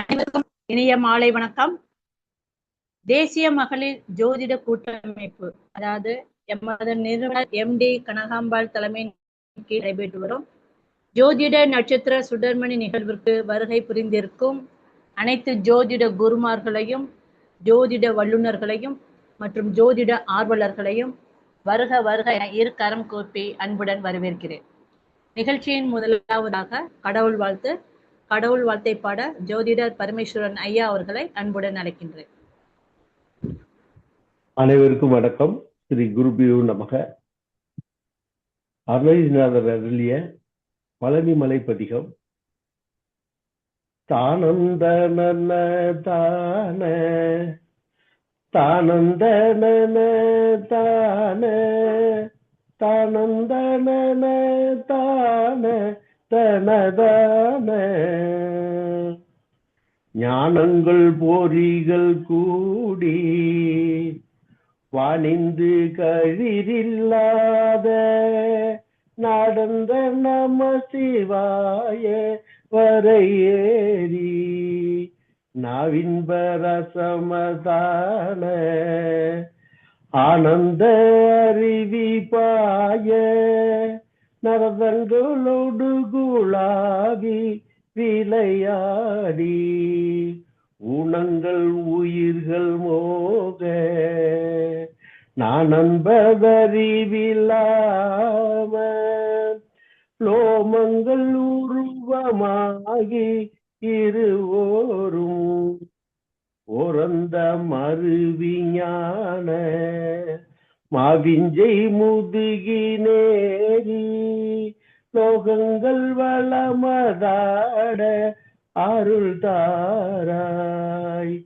அனைவருக்கும் இனிய மாலை வணக்கம். தேசிய மகளிர் ஜோதிட கூட்டமைப்பு, அதாவது எமது நிறுவனர் MD கனகாம்பாள் தலைமையின் கீழ் நடைபெற்று வரும் ஜோதிட நட்சத்திர சுடர்மணி நிகழ்விற்கு வருகை புரிந்திருக்கும் அனைத்து ஜோதிட குருமார்களையும், ஜோதிட வல்லுநர்களையும் மற்றும் ஜோதிட ஆர்வலர்களையும் வருக வருக என இரு கரம் கூப்பி அன்புடன் வரவேற்கிறேன். நிகழ்ச்சியின் முதலாவதாக கடவுள் வாழ்த்து. கடவுள் வாழ்த்தை பாட ஜோதிடர் பரமேஸ்வரன் ஐயா அவர்களை அன்புடன் அழைக்கின்றேன். அனைவருக்கும் வணக்கம். ஸ்ரீ குருபியோ நமக. அருணகிரிநாதர் அருளிய பழனிமலை பதிகம். தானந்தன தான தானந்தன தான தானந்தன தான தனதான ஞானங்கள் போரிகள் கூடி வாணிந்து கழிரில்லாத நடந்த நம சிவாய வரையேறி நாவின்பரசமதான ஆனந்த அறிவிப்பாய நரதங்களோடு குழாவி விளையாடி ஊனங்கள் உயிர்கள் மோக நான் அன்பதறிவில்லாம லோமங்கள் உருவமாகி இருவோரும் ஓரந்த மறுவிஞான மாவிஞ்சை முதுகினேரி லோகங்கள் வளமதாட அருள் தாராய்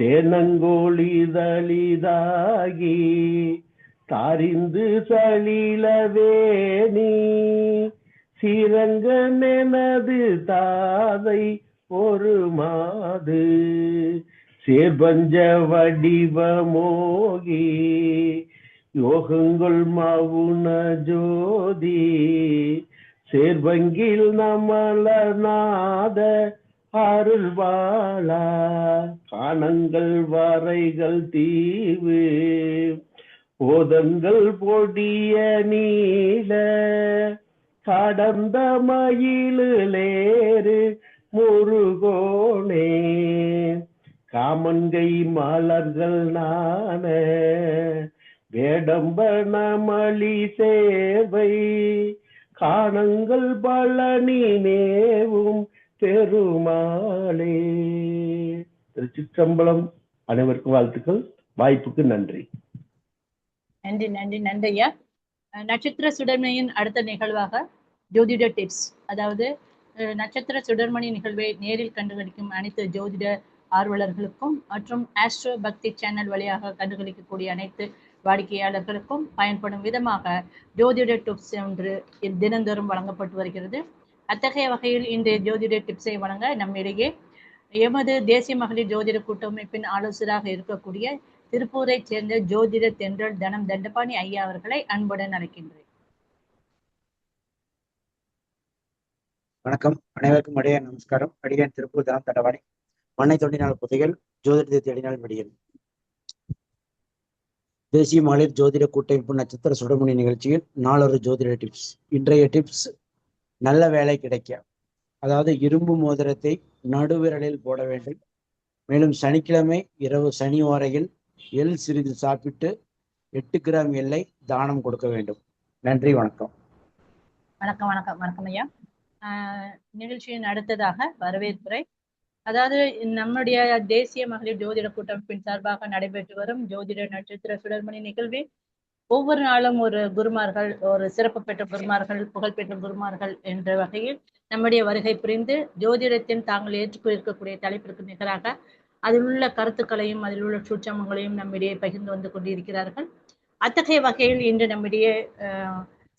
தேனங்கோளிதழிதாகி தாரிந்து சலிலவேணி சீரங்கனது தாதை ஒரு மாது சேர்பஞ்ச வடிவமோகி யோகங்கள் மவுன ஜோதி சேர்வங்கில் நமலநாத அருள் வாழா காணங்கள் வரைகள் தீவு போதங்கள் பொடிய நீல கடந்த மயிலேறு முருகோனே காமன்கை மலர்கள் நான வேடம்பன மலி சேவை காணங்கள் பழனி நேவும் பெருமாளே. திருச்சிற்றம்பலம். அனைவருக்கும் வாழ்த்துக்கள். வாய்ப்புக்கு நன்றி. நன்றி நன்றி நன்றி ஐயா. நட்சத்திர சுடர்மணியின் அடுத்த நிகழ்வாக ஜோதிட டிப்ஸ், அதாவது நட்சத்திர சுடர்மணி நிகழ்வை நேரில் கண்டுகளிக்கும் அனைத்து ஜோதிட ஆர்வலர்களுக்கும் மற்றும் ஆஸ்ட்ரோ பக்தி சேனல் வழியாக கண்டுகளிக்கக்கூடிய அனைத்து வாடிக்கையாளர்களுக்கும் பயன்படும் விதமாக ஜோதிட டிப்ஸ் ஒன்று தினந்தோறும் வழங்கப்பட்டு வருகிறது. அத்தகைய வகையில் இன்றைய ஜோதிட டிப்ஸை வழங்க நம்மிடையே எமது தேசிய மகளிர் ஜோதிட கூட்டமைப்பின் ஆலோசகராக இருக்கக்கூடிய திருப்பூரை சேர்ந்த ஜோதிட தென்றல் தனம் தண்டபாணி ஐயா அவர்களை அன்புடன் அழைக்கின்றேன். வணக்கம். அனைவருக்கும் அடியான் நமஸ்காரம். அடியான் திருப்பூர் தனம் தண்டபாணி. மண்ணை தொண்டினால் புதைகள், ஜோதிடத்தை தேடினால் மெடியல். தேசிய மகளிர் ஜோதிட கூட்டமைப்பு நட்சத்திர சுடர்மணி நிகழ்ச்சியில் நாளொரு ஜோதிட டிப்ஸ். இன்றைய டிப்ஸ், நல்ல வேலை கிடைக்க, அதாவது இரும்பு மோதிரத்தை நடுவிரலில் போட வேண்டும். மேலும் சனிக்கிழமை இரவு சனி ஓரையில் எள் சிறிது சாப்பிட்டு 8 கிராம் எல்லை தானம் கொடுக்க வேண்டும். நன்றி, வணக்கம். வணக்கம் வணக்கம் வணக்கம் ஐயா. நிகழ்ச்சியின் அடுத்ததாக வரவேற்புரை. அதாவது நம்முடைய தேசிய மகளிர் ஜோதிட கூட்டமைப்பின் சார்பாக நடைபெற்று வரும் ஜோதிட நட்சத்திர சுடர்மணி நிகழ்வில் ஒவ்வொரு நாளும் ஒரு குருமார்கள், ஒரு சிறப்பு பெற்ற குருமார்கள், புகழ்பெற்ற குருமார்கள் என்ற வகையில் நம்முடைய வருகை புரிந்து ஜோதிடத்தின் தாங்கள் ஏற்றுக்கொண்டிருக்கக்கூடிய தலைப்பிற்கு நிகராக அதில் உள்ள கருத்துக்களையும் அதில் உள்ள சூட்சமங்களையும் நம்மிடையே பகிர்ந்து வந்து கொண்டிருக்கிறார்கள். அத்தகைய வகையில் இன்று நம்மிடையே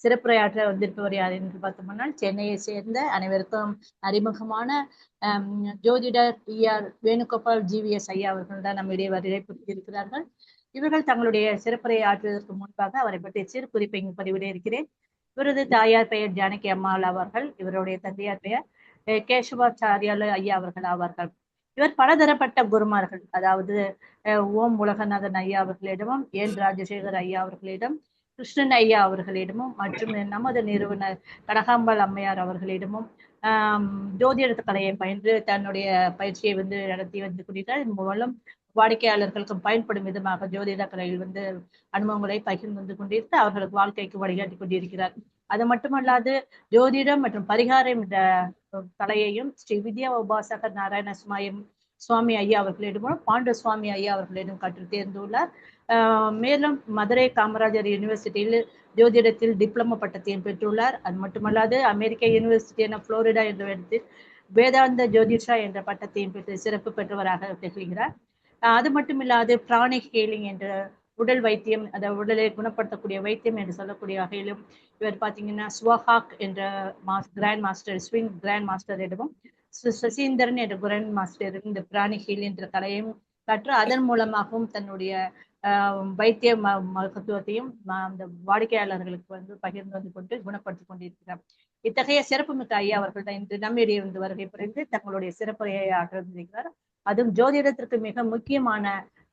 சிறப்புரையாற்ற வந்திருப்பவர் யார் என்று பார்த்தோம்னா, சென்னையை சேர்ந்த அனைவருக்கும் அறிமுகமான ஜோதிடர் ER வேணுகோபால் GVS ஐயா அவர்கள் தான் நம்மிடையே வருகை புரிந்திருக்கிறார்கள். இவர்கள் தங்களுடைய சிறப்புரையை ஆற்றுவதற்கு முன்பாக அவரை பற்றிய சிறு குறிப்பை இங்கு பதிவிட இருக்கிறேன். இவரது தாயார் பெயர் ஜானகி அம்மாள் அவர்கள். இவருடைய தந்தையார் பெயர் கேசவாச்சாரியால் ஐயா அவர்கள் ஆவார்கள். இவர் பலதரப்பட்ட குருமார்கள், அதாவது ஓம் உலகநாதன் ஐயா அவர்களிடமும், என் ராஜசேகர் ஐயா அவர்களிடம், கிருஷ்ணன் ஐயா அவர்களிடமும், மற்றும் நமது நிறுவனர் கடகாம்பாள் அம்மையார் அவர்களிடமும் ஜோதிட கலையை பயின்று தன்னுடைய பயிற்சியை நடத்தி வந்து கொண்டிருக்கிறார். இதன் மூலம் வாடிக்கையாளர்களுக்கும் பயன்படும் விதமாக ஜோதிட கலையில் அனுபவங்களை பகிர்ந்து வந்து கொண்டிருத்து அவர்களுக்கு வாழ்க்கைக்கு வழிகாட்டி கொண்டிருக்கிறார். அது மட்டுமல்லாது ஜோதிடம் மற்றும் பரிகாரம் என்ற கலையையும் ஸ்ரீ வித்யா உபாசகர் நாராயண சுவாமி ஐயா அவர்களிடமும், பாண்டு சுவாமி ஐயா அவர்களிடம் கற்று தேர்ந்துள்ளார். மேலும் மதுரை காமராஜர் யூனிவர்சிட்டியில் ஜோதிடத்தில் டிப்ளமோ பட்டத்தையும் பெற்றுள்ளார். அது மட்டுமல்லாது அமெரிக்க யூனிவர்சிட்டியான புளோரிடா என்ற இடத்தில் வேதாந்த ஜோதிஷா என்ற பட்டத்தையும் பெற்று சிறப்பு பெற்றவராக திகழ்கிறார். அது மட்டுமில்லாது பிராணிக் ஹீலிங் என்ற உடல் வைத்தியம், அதாவது உடலை குணப்படுத்தக்கூடிய வைத்தியம் என்று சொல்லக்கூடிய வகையிலும் இவர் பார்த்தீங்கன்னா ஸ்வஹாக் என்ற கிராண்ட் மாஸ்டர், ஸ்விங் கிராண்ட் மாஸ்டரிடமும், சசீந்திரன் என்ற கிராண்ட் மாஸ்டர் இந்த பிராணிக் ஹீல் என்ற கலையும் கற்று அதன் மூலமாகவும் தன்னுடைய வைத்திய மருத்துவத்தையும் அந்த வாடிக்கையாளர்களுக்கு பகிர்ந்து வந்து கொண்டு குணப்படுத்தி கொண்டிருக்கிறார். இத்தகைய சிறப்புமிக்க ஐயா அவர்கள் தான் இன்று நம்மிடையே வருகை புரிந்து தங்களுடைய சிறப்புரையை ஆற்றிருக்கிறார். அதுவும் ஜோதிடத்திற்கு மிக முக்கியமான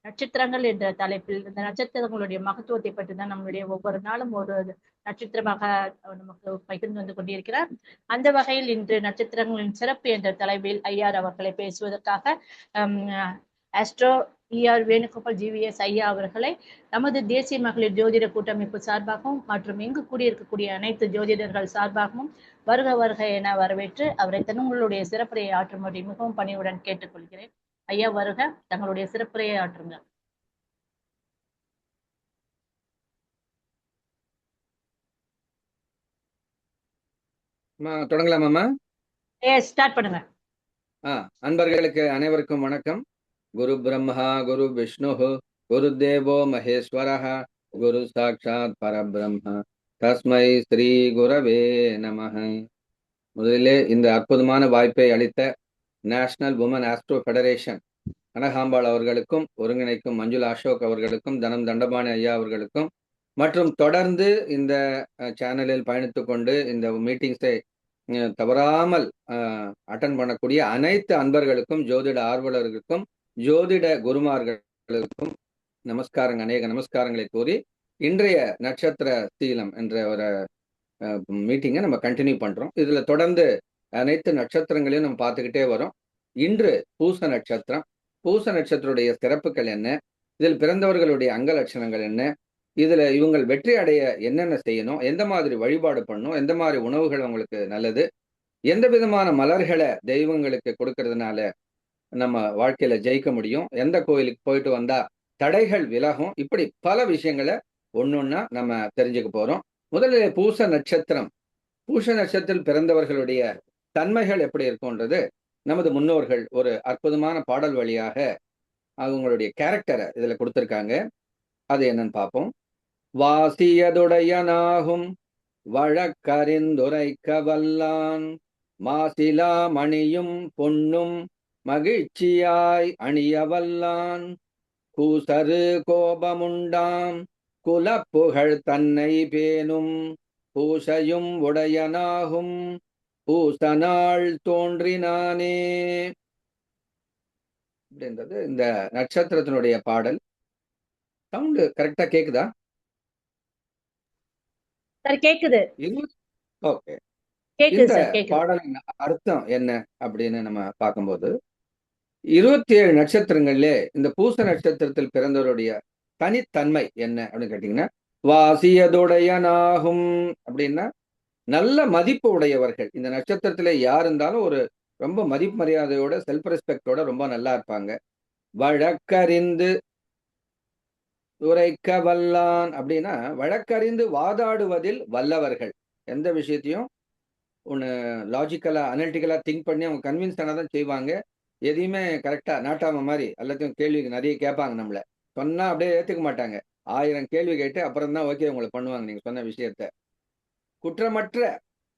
நட்சத்திரங்கள் என்ற தலைப்பில் இந்த நட்சத்திரங்களுடைய மகத்துவத்தை பற்றி தான் நம்மளுடைய ஒவ்வொரு நாளும் ஒரு நட்சத்திரமாக நமக்கு பகிர்ந்து வந்து கொண்டிருக்கிறார். அந்த வகையில் இன்று நட்சத்திரங்களின் சிறப்பு என்ற தலைப்பில் ஐயார் அவர்களை பேசுவதற்காக ஆஸ்ட்ரோ ER வேணுகோபால் GVS ஐயா அவர்களை நமது தேசிய மகளிர் ஜோதிட கூட்டமைப்பு சார்பாகவும் மற்றும் இங்கு கூடியிருக்கக்கூடிய அனைத்து ஜோதிடர்கள் சார்பாகவும் வருக வருக என வரவேற்று அவரை தங்களுடைய சிறப்புரையை ஆற்றும்படி மிகவும் பணிவுடன் கேட்டுக்கொள்கிறேன். ஐயா வருக, தங்களுடைய சிறப்புரையை ஆற்றுங்க. தொடங்கலாமா? ஸ்டார்ட் பண்ணுங்க. அன்பர்களுக்கு அனைவருக்கும் வணக்கம். குரு பிரம்மா குரு விஷ்ணு குரு தேவோ மகேஸ்வரஹ குரு சாட்சாத் பரபிரம்ம தஸ்மை ஸ்ரீ குரவே நமஹ. முதலிலே இந்த அற்புதமான வாய்ப்பை அளித்த national woman astro federation Kanakambal அவர்களுக்கும், ஒருங்கிணைக்கும் மஞ்சுளா அசோக் அவர்களுக்கும், தனம் தண்டபாணி ஐயா அவர்களுக்கும், மற்றும் தொடர்ந்து இந்த சேனலில் பயணித்து கொண்டு இந்த மீட்டிங்ஸை தவறாமல் அட்டன் பண்ணக்கூடிய அனைத்து அன்பர்களுக்கும், ஜோதிட ஆர்வலர்களுக்கும், ஜோதிட குருமார்களுக்கும் அநேக நமஸ்காரங்களை கூறி இன்றைய நட்சத்திர சீலம் என்ற ஒரு மீட்டிங்கை நம்ம கண்டினியூ பண்றோம். இதுல தொடர்ந்து அனைத்து நட்சத்திரங்களையும் நம்ம பார்த்துக்கிட்டே வரோம். இன்று பூச நட்சத்திரம். பூச நட்சத்திரத்துடைய சிறப்புகள் என்ன, இதில் பிறந்தவர்களுடைய அங்க லட்சணங்கள் என்ன, இதுல இவங்கள் வெற்றி அடைய என்னென்ன செய்யணும், எந்த மாதிரி வழிபாடு பண்ணணும், எந்த மாதிரி உணவுகள் அவங்களுக்கு நல்லது, எந்த விதமான மலர்களை தெய்வங்களுக்கு கொடுக்கறதுனால நம்ம வாழ்க்கையில ஜெயிக்க முடியும், எந்த கோயிலுக்கு போயிட்டு வந்தா தடைகள் விலகும், இப்படி பல விஷயங்களை ஒன்னொன்னா நம்ம தெரிஞ்சுக்க போறோம். முதல்ல பூச நட்சத்திரம். பூச நட்சத்திரத்தில் பிறந்தவர்களுடைய தன்மைகள் எப்படி இருக்கும்ன்றது நமது முன்னோர்கள் ஒரு அற்புதமான பாடல் வழியாக அவங்களுடைய கேரக்டரை இதுல கொடுத்திருக்காங்க. அது என்னன்னு பார்ப்போம். வாசியதுடையனாகும் வழக்கறிந்துரைக்க வல்லான், மாசிலா மணியும் பொன்னும் மகிழ்ச்சியாய் அணியவல்லான், கூசரு கோபமுண்டாம் குலப்புகழ் தன்னை பேணும், பூசையும் உடையனாகும் பூசனாள் தோன்றினானே அப்படின்றது இந்த நட்சத்திரத்தினுடைய பாடல். சவுண்டு கரெக்டா கேக்குதா? கேக்குது. ஓகே. இந்த பாடலின் அர்த்தம் என்ன அப்படின்னு நம்ம பார்க்கும்போது, 27 நட்சத்திரங்கள்ல இந்த பூச நட்சத்திரத்தில் பிறந்தவருடைய தனித்தன்மை என்ன அப்படின்னு கேட்டீங்கன்னா, வாசியதுடையனாகும் அப்படின்னா நல்ல மதிப்பு உடையவர்கள். இந்த நட்சத்திரத்துல யார் இருந்தாலும் ஒரு ரொம்ப மதிப்பு மரியாதையோட, செல்ஃப் ரெஸ்பெக்டோட ரொம்ப நல்லா இருப்பாங்க. வழக்கறிந்து உரைக்க வல்லான் அப்படின்னா வழக்கறிந்து வாதாடுவதில் வல்லவர்கள். எந்த விஷயத்தையும் ஒன்று லாஜிக்கலா அனலிட்டிக்கலா திங்க் பண்ணி அவங்க கன்வின்ஸ் ஆனாதான் செய்வாங்க. எதையுமே கரெக்டா நாட்டாம மாதிரி எல்லாத்தையும் கேள்விக்கு நிறைய கேட்பாங்க. நம்மள சொன்னா அப்படியே ஏத்துக்க மாட்டாங்க. 1000 கேள்வி கேட்டு அப்புறம் தான் ஓகே உங்களை பண்ணுவாங்க நீங்க சொன்ன விஷயத்த. குற்றமற்ற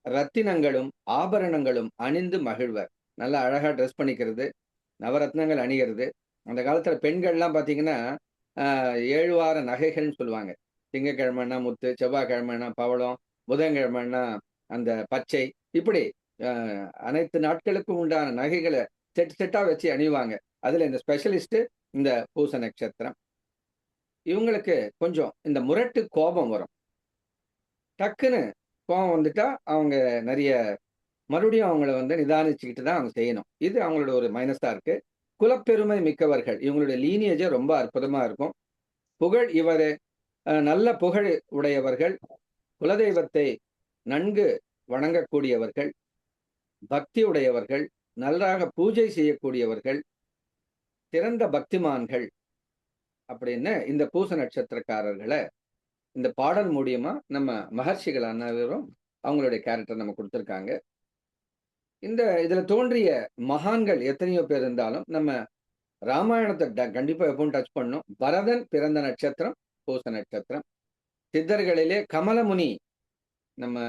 ரத்தினங்களும் ஆபரணங்களும் அணிந்து மகிழ்வர். நல்லா அழகா ட்ரெஸ் பண்ணிக்கிறது, நவரத்னங்கள் அணிகிறது. அந்த காலத்துல பெண்கள்லாம் பாத்தீங்கன்னா 7 வார நகைகள்னு சொல்லுவாங்க. திங்கக்கிழமைன்னா முத்து, செவ்வாய்க்கிழமைன்னா பவளம், புதன்கிழமைன்னா அந்த பச்சை, இப்படி அனைத்து நாட்களுக்கும் உண்டான நகைகளை செட்டா வச்சு அணிவாங்க. அதுல இந்த ஸ்பெஷலிஸ்ட் இந்த பூச நட்சத்திரம். இவங்களுக்கு கொஞ்சம் இந்த முரட்டு கோபம் வரும். டக்குன்னு கோபம் வந்துட்டா அவங்க நிறைய மறுபடியும் அவங்கள வந்து நிதானிச்சுக்கிட்டு தான் அவங்க செய்யணும். இது அவங்களோட ஒரு மைனஸா இருக்கு. குலப்பெருமை மிக்கவர்கள். இவங்களுடைய லீனியேஜே ரொம்ப அற்புதமா இருக்கும். புகழ் இவரு நல்ல புகழ் உடையவர்கள், குலதெய்வத்தை நன்கு வணங்கக்கூடியவர்கள், பக்தி உடையவர்கள், நன்றாக பூஜை செய்யக்கூடியவர்கள், சிறந்த பக்திமான்கள் அப்படின்னு இந்த பூச நட்சத்திரக்காரர்களை இந்த பாடல் மூலியமா நம்ம மகர்ஷிகள் அனைவரும் அவங்களுடைய கேரக்டர் நம்ம கொடுத்திருக்காங்க. இதுல தோன்றிய மகான்கள் எத்தனையோ பேர் இருந்தாலும் நம்ம ராமாயணத்தை கண்டிப்பா எப்பவும் டச் பண்ணும். பரதன் பிறந்த நட்சத்திரம் பூச நட்சத்திரம். சித்தர்களிலே கமலமுனி நம்ம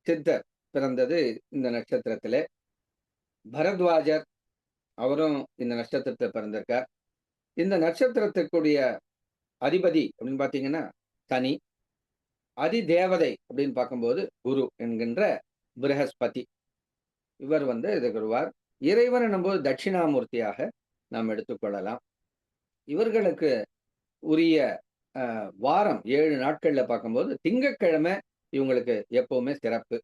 சித்தர் பிறந்தது இந்த நட்சத்திரத்திலே. பரத்வாஜர் அவரும் இந்த நட்சத்திரத்தில் பிறந்திருக்கார். இந்த நட்சத்திரத்திற்குரிய அதிபதி அப்படின்னு பாத்தீங்கன்னா சனி. அதிதேவதை அப்படின்னு பார்க்கும்போது குரு என்கின்ற பிரகஸ்பதி. இவர் வந்து இதுக்கு வருவார். இறைவன் என்னும்போது தட்சிணாமூர்த்தியாக நாம் எடுத்துக்கொள்ளலாம். இவர்களுக்கு உரிய வாரம் 7 நாட்கள்ல பார்க்கும்போது திங்கட்கிழமை இவங்களுக்கு எப்பவுமே சிறப்பு.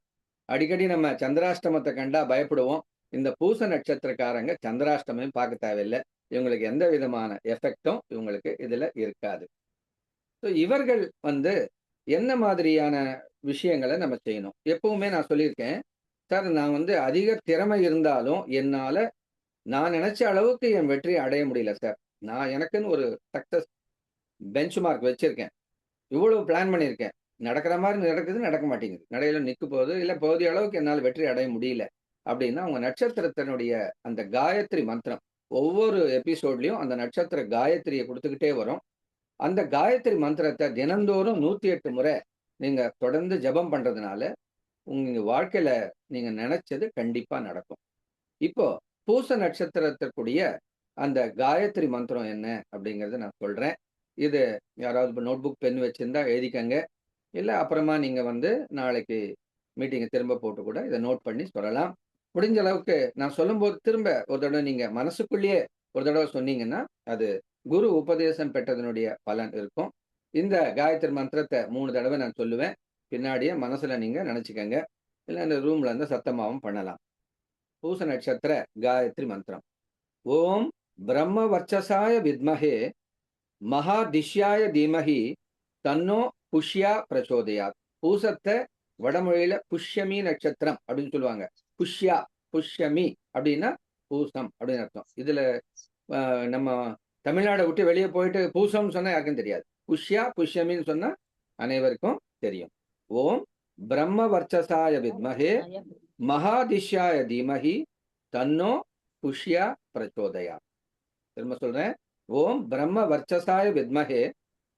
அடிக்கடி நம்ம சந்திராஷ்டமத்தை கண்டா பயப்படுவோம். இந்த பூச நட்சத்திரக்காரங்க சந்திராஷ்டமையும் பார்க்க தேவையில்லை. இவங்களுக்கு எந்த விதமான எஃபெக்டும் இவங்களுக்கு இதுல இருக்காது. இவர்கள் வந்து என்ன மாதிரியான விஷயங்களை நம்ம செய்யணும்? எப்பவுமே நான் சொல்லியிருக்கேன் சார், நான் வந்து அதிக திறமை இருந்தாலும் என்னால நான் நினைச்ச அளவுக்கு என் வெற்றியை அடைய முடியல சார். நான் எனக்குன்னு ஒரு சக்சஸ் பெஞ்ச் மார்க் வச்சிருக்கேன். இவ்வளவு பிளான் பண்ணியிருக்கேன். நடக்கிற மாதிரி நடக்குது, நடக்க மாட்டேங்குது. நடையில நிற்க போகுது, இல்லை போதிய அளவுக்கு என்னால் வெற்றி அடைய முடியல அப்படின்னா அவங்க நட்சத்திரத்தினுடைய அந்த காயத்ரி மந்திரம் ஒவ்வொரு எபிசோட்லயும் அந்த நட்சத்திர காயத்ரியை கொடுத்துக்கிட்டே வரும். அந்த காயத்ரி மந்திரத்தை தினந்தோறும் 108 முறை நீங்க தொடர்ந்து ஜபம் பண்றதுனால உங்க வாழ்க்கையில நீங்க நினைச்சது கண்டிப்பா நடக்கும். இப்போ பூச நட்சத்திரத்திற்குரிய அந்த காயத்ரி மந்திரம் என்ன அப்படிங்கறத நான் சொல்றேன். இது யாராவது நோட் புக் பென் வச்சிருந்தா எழுதிக்கங்க. இல்ல அப்புறமா நீங்க வந்து நாளைக்கு மீட்டிங்கை திரும்ப போட்டு கூட இதை நோட் பண்ணி சொல்லலாம். முடிஞ்ச அளவுக்கு நான் சொல்லும்போது திரும்ப ஒரு தடவை நீங்க மனசுக்குள்ளேயே ஒரு தடவை சொன்னீங்கன்னா அது குரு உபதேசம் பெற்றதனுடைய பலன் இருக்கும். இந்த காயத்ரி மந்திரத்தை 3 தடவை நான் சொல்லுவேன். பின்னாடியே மனசுல நீங்க நினைச்சுக்கங்க. இல்ல இந்த ரூம்ல இருந்து சத்தமாவும் பண்ணலாம். பூச நட்சத்திர காயத்ரி மந்திரம். ஓம் பிரம்ம வர்ச்சசாய வித்மஹே மகாதிஷ்யாய தீமஹி தன்னோ புஷ்யா பிரச்சோதயாத். பூசத்தை வடமொழியில புஷ்யமி நட்சத்திரம் அப்படின்னு சொல்லுவாங்க. புஷ்யா புஷ்யமி அப்படின்னா பூசம் அப்படின்னு அர்த்தம். இதுல நம்ம தமிழ்நாடை விட்டு வெளியே போயிட்டு பூசம் சொன்னா யாருக்கும் தெரியாது. புஷ்யா புஷ்யமின்னு சொன்னா அனைவருக்கும் தெரியும். ஓம் பிரம்ம வர்ச்சசாய வித்மஹே மகாதிஷ்யாய தீமஹி தன்னோ புஷ்யா பிரச்சோதயா. திரும்ப சொல்றேன். ஓம் பிரம்ம வர்ச்சசாய வித்மஹே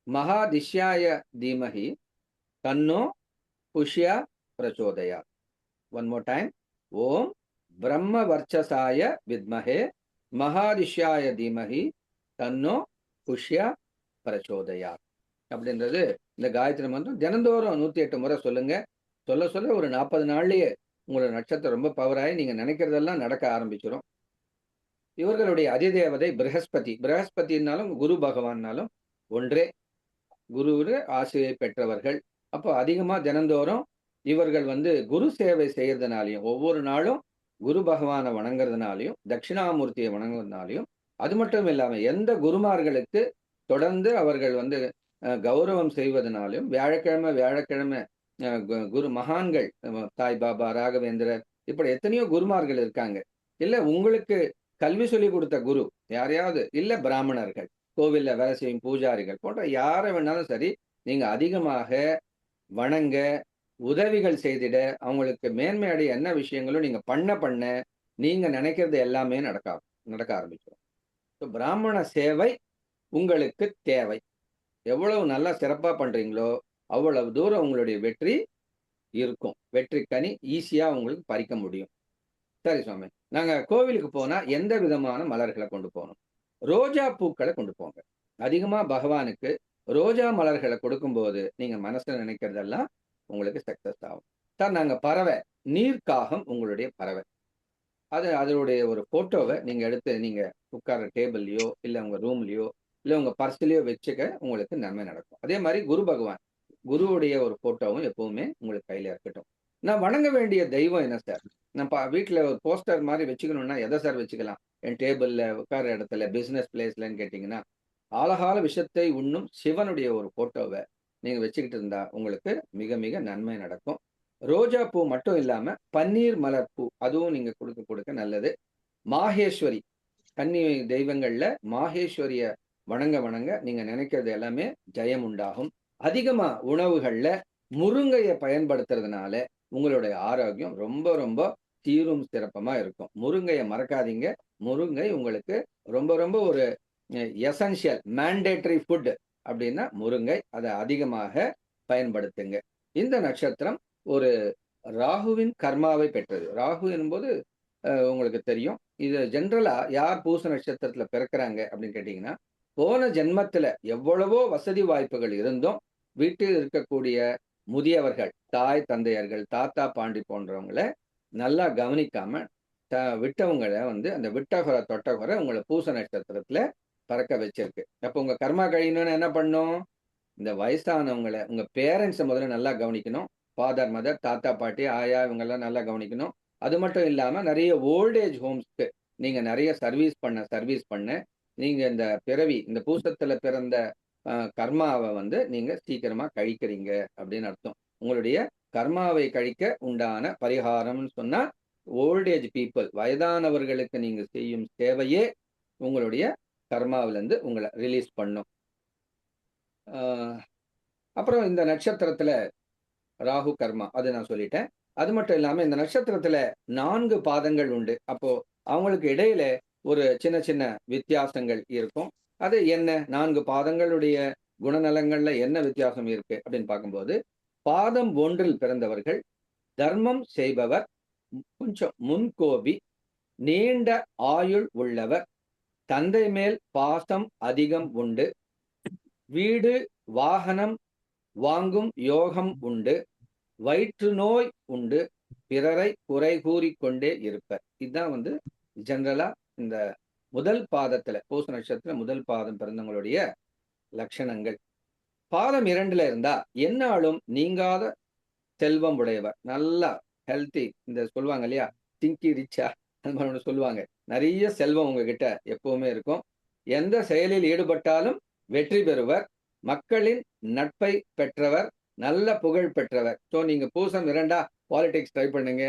மகாதிஷ்யாய தீமஹி தன்னோ புஷ்யா பிரச்சோதயா. One more time. ஓம் பிரம்ம வர்ச்சசாய வித்மஹே மகாதிஷ்யாய தீமஹி தன்னோ புஷ்யா பிரச்சோதயா அப்படின்றது இந்த காயத்ரி மந்திரம். தினந்தோறும் 108 முறை சொல்லுங்க. சொல்ல சொல்ல ஒரு 40 நாள்லயே உங்களோட நட்சத்திரம் ரொம்ப பவராகி நீங்க நினைக்கிறதெல்லாம் நடக்க ஆரம்பிச்சிடும். இவர்களுடைய அதிதேவதை பிரகஸ்பதி. பிரகஸ்பதினாலும் குரு பகவான்னாலும் ஒன்றே. குரு ஆசையை பெற்றவர்கள். அப்போ அதிகமா தினந்தோறும் இவர்கள் வந்து குரு சேவை செய்யறதுனாலையும் ஒவ்வொரு நாளும் குரு பகவானை வணங்குறதுனாலையும் தட்சிணாமூர்த்தியை வணங்குறதுனாலையும் அது மட்டும் இல்லாம எந்த குருமார்களுக்கு தொடர்ந்து அவர்கள் வந்து கௌரவம் செய்வதனாலும் வியாழக்கிழமை குரு மகான்கள் சாய் பாபா, ராகவேந்திரர், இப்படி எத்தனையோ குருமார்கள் இருக்காங்க. இல்ல உங்களுக்கு கல்வி சொல்லி கொடுத்த குரு யாரையாவது, இல்ல பிராமணர்கள், கோவில்ல வேலை செய்யும் பூஜாரிகள் போன்ற யாரை வேணாலும் சரி, நீங்க அதிகமாக வணங்க, உதவிகள் செய்திட, அவங்களுக்கு மேன்மை அடைய என்ன விஷயங்களும் நீங்க பண்ண நீங்க நினைக்கிறது எல்லாமே நடக்க ஆரம்பிச்சிடும். பிராமண சேவை உங்களுக்கு தேவை. எவ்வளவு நல்லா சிறப்பா பண்றீங்களோ அவ்வளவு தூரம் உங்களுடைய வெற்றி இருக்கும். வெற்றி கனி ஈஸியா உங்களுக்கு பறிக்க முடியும். சரி சுவாமி, நாங்க கோவிலுக்கு போனா எந்த விதமான மலர்களை கொண்டு போகணும்? ரோஜா பூக்களை கொண்டு போங்க. அதிகமா பகவானுக்கு ரோஜா மலர்களை கொடுக்கும்போது நீங்க மனசுல நினைக்கிறதெல்லாம் உங்களுக்கு சக்சஸ் ஆகும். சார் நாங்க பறவை, நீர்க்காகம் உங்களுடைய பறவை. அதனுடைய ஒரு போட்டோவை நீங்க எடுத்து நீங்க உட்கார்ற டேபிள்லயோ இல்ல உங்க ரூம்லயோ இல்ல உங்க பர்ஸ்லயோ வச்சுக்க உங்களுக்கு நன்மை நடக்கும். அதே மாதிரி குரு பகவான், குருவுடைய ஒரு போட்டோவும் எப்பவுமே உங்களுக்கு கையில இருக்கட்டும். நான் வணங்க வேண்டிய தெய்வம் என்ன சார்? நான் வீட்டுல ஒரு போஸ்டர் மாதிரி வச்சுக்கணும்னா எதை சார் வச்சுக்கலாம்? என் டேபிள்ல உட்கார இடத்துல பிசினஸ் பிளேஸ்லன்னு கேட்டீங்கன்னா, ஆழகால விஷத்தை உண்ணும் சிவனுடைய ஒரு போட்டோவை நீங்க வச்சுக்கிட்டு இருந்தா உங்களுக்கு மிக மிக நன்மை நடக்கும். ரோஜா பூ மட்டும் இல்லாம பன்னீர் மலர் பூ அதுவும் நீங்க கொடுக்க கொடுக்க நல்லது. மாகேஸ்வரி, கன்னி தெய்வங்கள்ல மாகேஸ்வரிய வணங்க வணங்க நீங்க நினைக்கிறது எல்லாமே ஜெயம் உண்டாகும். அதிகமா உணவுகள்ல முருங்கையை பயன்படுத்துறதுனால உங்களுடைய ஆரோக்கியம் ரொம்ப ரொம்ப சீரும் சிறப்பமா இருக்கும். முருங்கையை மறக்காதீங்க. முருங்கை உங்களுக்கு ரொம்ப ரொம்ப ஒரு எசென்ஷியல் மேண்டேட்டரி ஃபுட் அப்படின்னா முருங்கை. அதை அதிகமாக பயன்படுத்துங்க. இந்த நட்சத்திரம் ஒரு ராகுவின் கர்மாவை பெற்றது. ராகு என்பது உங்களுக்கு தெரியும். இது ஜென்ரலா யார் பூச நட்சத்திரத்துல பிறக்கிறாங்க அப்படின்னு கேட்டீங்கன்னா, போன ஜென்மத்துல எவ்வளவோ வசதி வாய்ப்புகள் இருந்தும் வீட்டில் இருக்கக்கூடிய முதியவர்கள், தாய் தந்தையர்கள், தாத்தா பாண்டி போன்றவங்கள நல்லா கவனிக்காம விட்டவங்களை அந்த விட்டகுறை தொட்டகுறை உங்களை பூச நட்சத்திரத்துல பறக்க வச்சிருக்கு. அப்ப உங்க கர்மா கழியணும்னு என்ன பண்ணும்? இந்த வயசானவங்களை, உங்க பேரண்ட்ஸை முதல்ல நல்லா கவனிக்கணும். ஃபாதர் மதர், தாத்தா பாட்டி, ஆயா இவங்கெல்லாம் நல்லா கவனிக்கணும். அது மட்டும் இல்லாம நிறைய ஓல்டேஜ் ஹோம்ஸ்க்கு நீங்க நிறைய சர்வீஸ் பண்ண நீங்க இந்த பிறவி, இந்த பூசத்துல பிறந்த கர்மாவை நீங்க சீக்கிரமா கழிக்கிறீங்க அப்படின்னு அர்த்தம். உங்களுடைய கர்மாவை கழிக்க உண்டான பரிகாரம்னு சொன்னா ஓல்டேஜ் பீப்புள், வயதானவர்களுக்கு நீங்க செய்யும் சேவையே உங்களுடைய கர்மாவிலிருந்து உங்களை ரிலீஸ் பண்ணும். அப்புறம் இந்த நட்சத்திரத்துல ராகு கர்மா அது நான் சொல்லிட்டேன். அது மட்டும் இல்லாம இந்த நட்சத்திரத்துல 4 பாதங்கள் உண்டு. அப்போ அவங்களுக்கு இடையில ஒரு சின்ன சின்ன வித்தியாசங்கள் இருக்கும். அது என்ன, 4 பாதங்களுடைய குணநலங்கள்ல என்ன வித்தியாசம் இருக்கு அப்படின்னு பார்க்கும்போது, பாதம் 1 பிறந்தவர்கள் தர்மம் செய்பவர், கொஞ்சம் முன்கோபி, நீண்ட ஆயுள் உள்ளவர், தந்தை மேல் பாசம் அதிகம் உண்டு, வீடு வாகனம் வாங்கும் யோகம் உண்டு, வயிற்று நோய் உண்டு, பிறரை குறை கூறிக்கொண்டே இருப்பர். இதுதான் ஜெனரலா இந்த முதல் பாதத்துல பூச நட்சத்திரம் முதல் பாதம் பிறந்தவங்களுடைய லட்சணங்கள். பாதம் 2ல இருந்தா என்னாலும் நீங்காத செல்வம் உடையவர், நல்லா ஹெல்த்தி, இந்த சொல்லுவாங்க இல்லையா திங்கி ரிச்சா, அந்த மாதிரி ஒன்று சொல்லுவாங்க. நிறைய செல்வம் உங்ககிட்ட எப்பவுமே இருக்கும். எந்த செயலில் ஈடுபட்டாலும் வெற்றி பெறுவர், மக்களின் நட்பை பெற்றவர், நல்ல புகழ் பெற்றவர். ஸோ நீங்க பூசம் 2 பாலிடிக்ஸ் ட்ரை பண்ணுங்க,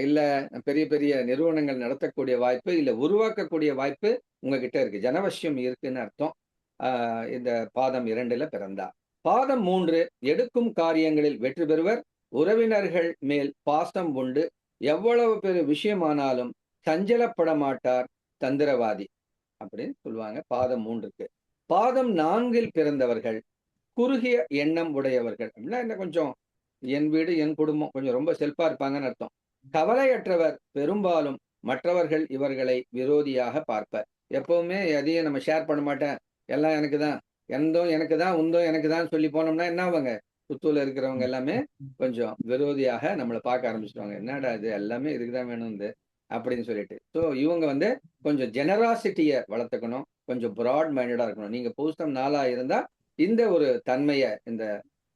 இல்ல பெரிய பெரிய நிறுவனங்கள் நடத்தக்கூடிய வாய்ப்பு, இல்ல உருவாக்கக்கூடிய வாய்ப்பு உங்ககிட்ட இருக்கு. ஜனவசியம் இருக்குன்னு அர்த்தம். இந்த பாதம் 2ல பிறந்தா. பாதம் 3 எடுக்கும் காரியங்களில் வெற்றி பெறுவர், உறவினர்கள் மேல் பாசம் உண்டு, எவ்வளவு பெரிய விஷயமானாலும் சஞ்சலப்பட மாட்டார், தந்திரவாதி அப்படின்னு சொல்லுவாங்க பாதம் 3க்கு. பாதம் 4ல் பிறந்தவர்கள் குறுகிய எண்ணம் உடையவர்கள். அப்படின்னா என்ன, கொஞ்சம் என் வீடு என் குடும்பம், கொஞ்சம் ரொம்ப செல்ஃபா இருப்பாங்கன்னு அர்த்தம். கவலையற்றவர், பெரும்பாலும் மற்றவர்கள் இவர்களை விரோதியாக பார்ப்பர். எப்பவுமே எதையும் நம்ம ஷேர் பண்ண மாட்டேன், எல்லாம் எனக்கு தான், எந்தோ எனக்கு தான், உந்தோ எனக்கு தான் சொல்லி போனோம்னா என்ன ஆவாங்க, சுத்தூர்ல இருக்கிறவங்க எல்லாமே கொஞ்சம் விரோதியாக நம்மளை பார்க்க ஆரம்பிச்சிடுவாங்க. என்னடா இது, எல்லாமே இதுக்குதான் வேணும் அப்படின்னு சொல்லிட்டு. ஸோ இவங்க கொஞ்சம் ஜெனராசிட்டியை வளர்த்துக்கணும், கொஞ்சம் ப்ராட் மைண்டடா இருக்கணும். நீங்க பூசம் 4 இருந்தா இந்த ஒரு தன்மையை, இந்த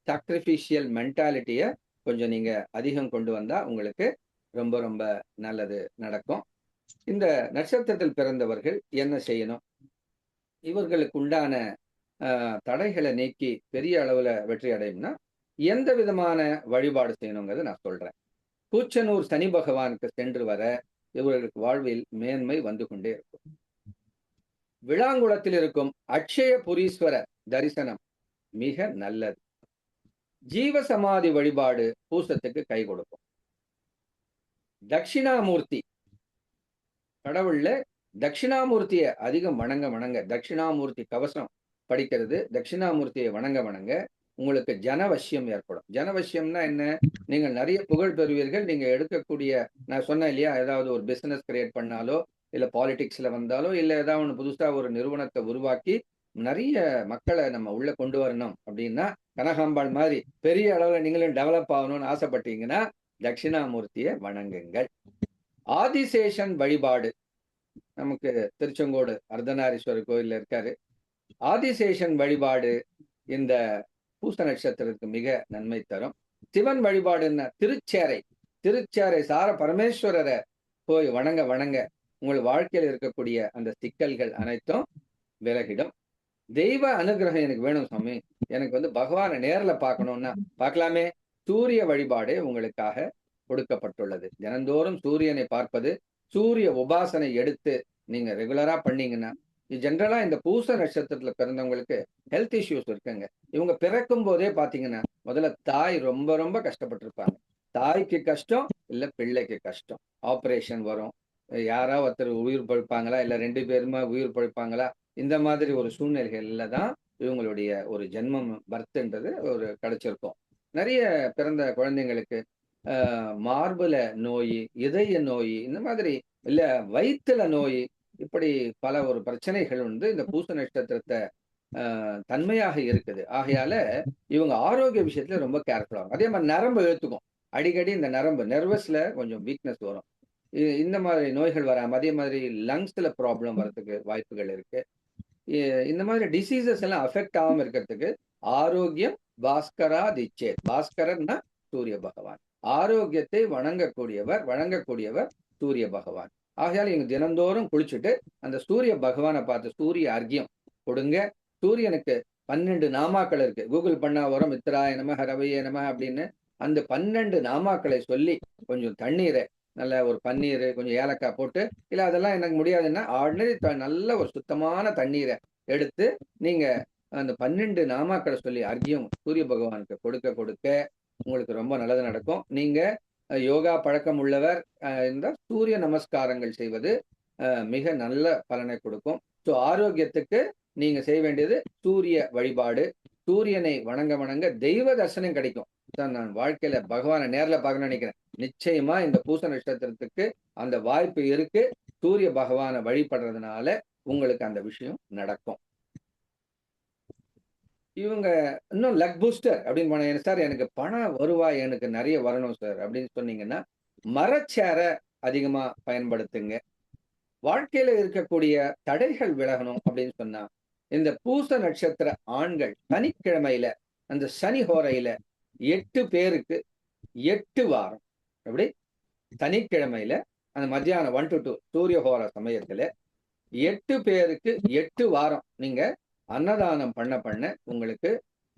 சாக்ரிஃபிஷியல் மென்டாலிட்டியை கொஞ்சம் நீங்க அதிகம் கொண்டு வந்தா உங்களுக்கு ரொம்ப ரொம்ப நல்லது நடக்கும். இந்த நட்சத்திரத்தில் பிறந்தவர்கள் என்ன செய்யணும்? இவர்களுக்கு உண்டான தடைகளை நீக்கி பெரிய அளவுல வெற்றி அடையும்னா எந்த விதமான வழிபாடு செய்யணுங்கிறத நான் சொல்றேன். கூச்சனூர் சனி பகவானுக்கு சென்று வர இவர்களுக்கு வாழ்வில் மேன்மை வந்து கொண்டே இருக்கும். விளாங்குளத்தில் இருக்கும் அட்சய புரீஸ்வர தரிசனம் மிக நல்லது. ஜீவ சமாதி வழிபாடு பூசத்துக்கு கை கொடுக்கும். தட்சிணாமூர்த்தி, கடவுள்ல தட்சிணாமூர்த்தியை அதிகம் வணங்க தட்சிணாமூர்த்தி கவசம் படிக்கிறது, தட்சிணாமூர்த்தியை வணங்க உங்களுக்கு ஜனவசியம் ஏற்படும். ஜனவசியம்னா என்ன? நீங்கள் நிறைய புகழ் பெறுவீர்கள். நீங்க எடுக்கக்கூடிய, நான் சொன்னேன் இல்லையா, ஏதாவது ஒரு பிசினஸ் கிரியேட் பண்ணாலோ, இல்ல பாலிடிக்ஸ்ல வந்தாலோ, இல்ல ஏதாவது ஒன்று புதுசா ஒரு நிறுவனத்தை உருவாக்கி நிறைய மக்களை நம்ம உள்ள கொண்டு வரணும் அப்படின்னா, கனகாம்பாள் மாதிரி பெரிய அளவுல நீங்களும் டெவலப் ஆகணும்னு ஆசைப்பட்டீங்கன்னா தட்சிணாமூர்த்தியை வணங்குங்கள். ஆதிசேஷன் வழிபாடு நமக்கு திருச்செங்கோடு அர்த்தநாரீஸ்வரர் கோயில்ல இருக்காரு. ஆதிசேஷன் வழிபாடு இந்த பூச நட்சத்திரத்துக்கு மிக நன்மை தரும். சிவன் வழிபாடுன்னா திருச்சேரை சார பரமேஸ்வரரை போய் வணங்க வணங்க உங்கள் வாழ்க்கையில் இருக்கக்கூடிய அந்த சிக்கல்கள் அனைத்தும் விலகிடும். தெய்வ அனுகிரகம் எனக்கு வேணும் சாமி, எனக்கு பகவானை நேர்ல பார்க்கணும்னா பார்க்கலாமே. சூரிய வழிபாடு உங்களுக்காக கொடுக்கப்பட்டுள்ளது. தினந்தோறும் சூரியனை பார்ப்பது, சூரிய உபாசனை எடுத்து நீங்க ரெகுலரா பண்ணீங்கன்னா, ஜென்ரலா இந்த பூச நட்சத்திரத்துல பிறந்தவங்களுக்கு ஹெல்த் இஷ்யூஸ் இருக்குங்க. இவங்க பிறக்கும் போதே பாத்தீங்கன்னா முதல்ல தாய் ரொம்ப ரொம்ப கஷ்டப்பட்டிருப்பாங்க. தாய்க்கு கஷ்டம் இல்ல பிள்ளைக்கு கஷ்டம். ஆபரேஷன் வரும், யாரா ஒருத்தர் உயிர் பழிப்பாங்களா இல்ல 2 பேருமா உயிர் பழிப்பாங்களா, இந்த மாதிரி ஒரு சூழ்நிலைகள்ல தான் இவங்களுடைய ஒரு ஜென்மம் பர்த்ன்றது ஒரு கிடைச்சிருக்கும். நிறைய பிறந்த குழந்தைங்களுக்கு மார்புல நோய், இதய நோய், இந்த மாதிரி இல்ல வயிற்றுல நோய், இப்படி பல ஒரு பிரச்சனைகள் இந்த பூச நட்சத்திரத்தை தன்மையாக இருக்குது. ஆகையால இவங்க ஆரோக்கிய விஷயத்துல ரொம்ப கேர்ஃபுல்லா இருக்கும். அதே மாதிரி நரம்பு இழுத்துக்கும். அடிக்கடி இந்த நரம்பு நர்வஸ்ல கொஞ்சம் வீக்னஸ் வரும். இந்த மாதிரி நோய்கள் வராம, அதே மாதிரி லங்ஸ்ல ப்ராப்ளம் வரதுக்கு வாய்ப்புகள் இருக்கு. இந்த மாதிரி டிசீசஸ் எல்லாம் அஃபெக்ட் ஆகாம இருக்கிறதுக்கு ஆரோக்கியம் பாஸ்கரா திச்சே. பாஸ்கரன்னா சூரிய பகவான். ஆரோக்கியத்தை வழங்கக்கூடியவர் சூரிய பகவான். ஆகையால் இவங்க தினந்தோறும் குளிச்சுட்டு அந்த சூரிய பகவானை பார்த்து சூரிய அர்க்கியம் கொடுங்க. சூரியனுக்கு 12 நாமாக்கள் இருக்கு. கூகுள் பண்ணா வரும், மித்ராய நம, ரவையே நம அப்படின்னு. அந்த 12 நாமாக்களை சொல்லி கொஞ்சம் தண்ணீரை, நல்ல ஒரு பன்னீர், கொஞ்சம் ஏலக்காய் போட்டு, இல்ல அதெல்லாம் எனக்கு முடியாதுன்னா ஆர்டினரி நல்ல ஒரு சுத்தமான தண்ணீரை எடுத்து நீங்க அந்த 12 நாமாக்களை சொல்லி அர்க்கியம் சூரிய பகவானுக்கு கொடுக்க உங்களுக்கு ரொம்ப நல்லது நடக்கும். நீங்க யோகா பழக்கம் உள்ளவர் இந்த சூரிய நமஸ்காரங்கள் செய்வது மிக நல்ல பலனை கொடுக்கும். ஸோ ஆரோக்கியத்துக்கு நீங்க செய்ய வேண்டியது சூரிய வழிபாடு. சூரியனை வணங்க தெய்வ தரிசனம் கிடைக்கும். நான் வாழ்க்கையில பகவானை நேர்ல பார்க்கணும்னு நினைக்கிறேன். நிச்சயமா இந்த பூச நட்சத்திரத்துக்கு அந்த வாய்ப்பு இருக்கு. சூரிய பகவானை வழிபடுறதுனால உங்களுக்கு அந்த விஷயம் நடக்கும். இவங்க இன்னும் லக் பூஸ்டர் அப்படின்னு போன சார், எனக்கு பண வருவாய் எனக்கு நிறைய வரணும் சார் அப்படின்னு சொன்னீங்கன்னா, மரச்சேரை அதிகமா பயன்படுத்துங்க. வாழ்க்கையில இருக்கக்கூடிய தடைகள் விலகணும் அப்படின்னு சொன்னா, இந்த பூச நட்சத்திர ஆண்கள் சனிக்கிழமையில அந்த சனி ஹோரையில 8 பேருக்கு 8 வாரம், எப்படி சனிக்கிழமையில அந்த மத்தியானம் 1 to 2 சூரிய ஹோர சமயத்துல 8 பேருக்கு 8 வாரம் நீங்க அன்னதானம் பண்ண உங்களுக்கு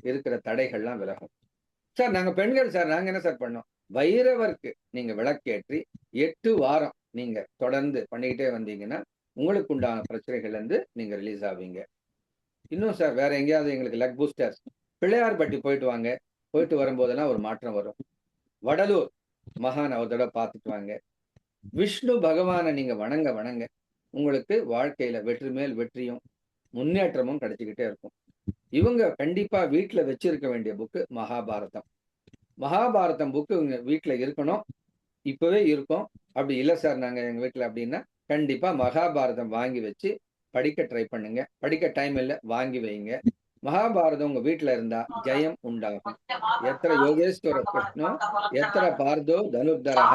இருக்கிற தடைகள்லாம் விலகும். சார் நாங்க பெண்கள் சார், நாங்க என்ன சார் பண்ணோம்? வைரவருக்கு நீங்க விளக்கேற்றி 8 வாரம் நீங்க தொடர்ந்து பண்ணிக்கிட்டே வந்தீங்கன்னா உங்களுக்கு உண்டான பிரச்சனைகள்ல இருந்து நீங்க ரிலீஸ் ஆவீங்க. இன்னும் சார் வேற எங்கேயாவது எங்களுக்கு லக் பூஸ்டர்ஸ், பிள்ளையார்பட்டி போயிட்டு வாங்க. போயிட்டு வரும்போதெல்லாம் ஒரு மாற்றம் வரும். வடலூர் மகான் ஒரு தடவை பார்த்துட்டு வாங்க. விஷ்ணு பகவானை நீங்க வணங்க உங்களுக்கு வாழ்க்கையில வெற்றி மேல் வெற்றியும் முன்னேற்றமும் கிடைச்சிக்கிட்டே இருக்கும். இவங்க கண்டிப்பா வீட்டுல வச்சிருக்க வேண்டிய புக்கு மகாபாரதம் புக்கு உங்க வீட்டுல இருக்கணும். இப்பவே இருக்கும். அப்படி இல்லை சார் நாங்க எங்க வீட்டுல அப்படின்னா கண்டிப்பா மகாபாரதம் வாங்கி வச்சு படிக்க ட்ரை பண்ணுங்க. படிக்க டைம் இல்லை, வாங்கி வைங்க. மகாபாரதம் உங்க வீட்டுல இருந்தா ஜெயம் உண்டாகும். எத்திர யோகேஸ்வர கிருஷ்ணோ எத்திர பார்தோ தனுர்தரஹ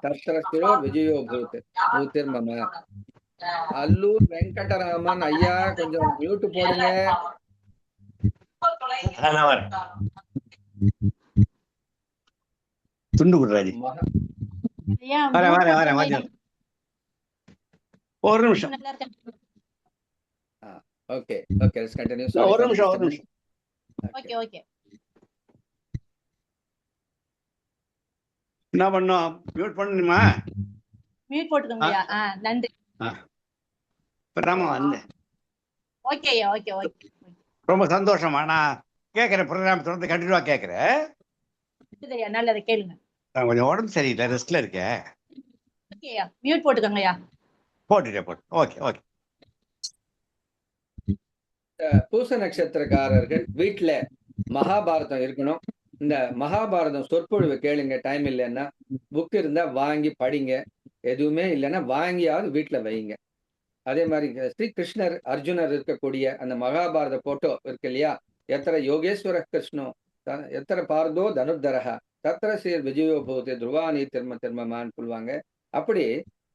தத்திர ஸ்திரோ விஜயோ பூத்திர்மம. அல்லூர் வெங்கடராமன் ஐயா கொஞ்சம் மியூட் போடுங்க. துண்டு குடுறாஜி ஒரு நிமிஷம். Okay okay, let's continue. ஒரு நிமிஷம். ஓகே ஓகே, என்ன பண்ணோம்? மியூட் பண்ணணுமா? மியூட் போட்டுக்கோங்கய்யா. நன்றி. இப்பதாமா வந்தேன். ஓகேயா, ஓகே ஓகே. ரொம்ப சந்தோஷமா. நான் கேட்கறேன், ப்ரோக்ராம் தொடர்ந்து கண்டினியூவா கேட்கறேன். நல்லதை கேளுங்க. நான் கொஞ்சம் உடம்பு சரியில்லை, ரெஸ்ட்ல இருக்கேன். ஓகேயா, மியூட் போட்டுக்கோங்கய்யா. போட்டு. Okay okay. பூச நட்சத்திரக்காரர்கள் வீட்டுல மகாபாரதம் இருக்கணும். இந்த மகாபாரதம் சொற்பொழிவு கேளுங்க. டைம் இல்லைன்னா புக் இருந்தா வாங்கி படிங்க. எதுவுமே இல்லைன்னா வாங்கியாவது வீட்டுல வைங்க. அதே மாதிரி ஸ்ரீ கிருஷ்ணர் அர்ஜுனர் இருக்கக்கூடிய அந்த மகாபாரத போட்டோ இருக்கு இல்லையா? எத்தனை யோகேஸ்வர கிருஷ்ணோ எத்தனை பார்தோ தனுர்தரஹா தத்திர ஸ்ரீ விஜயோ பூதே துருவானி திருமமான்னு சொல்லுவாங்க. அப்படி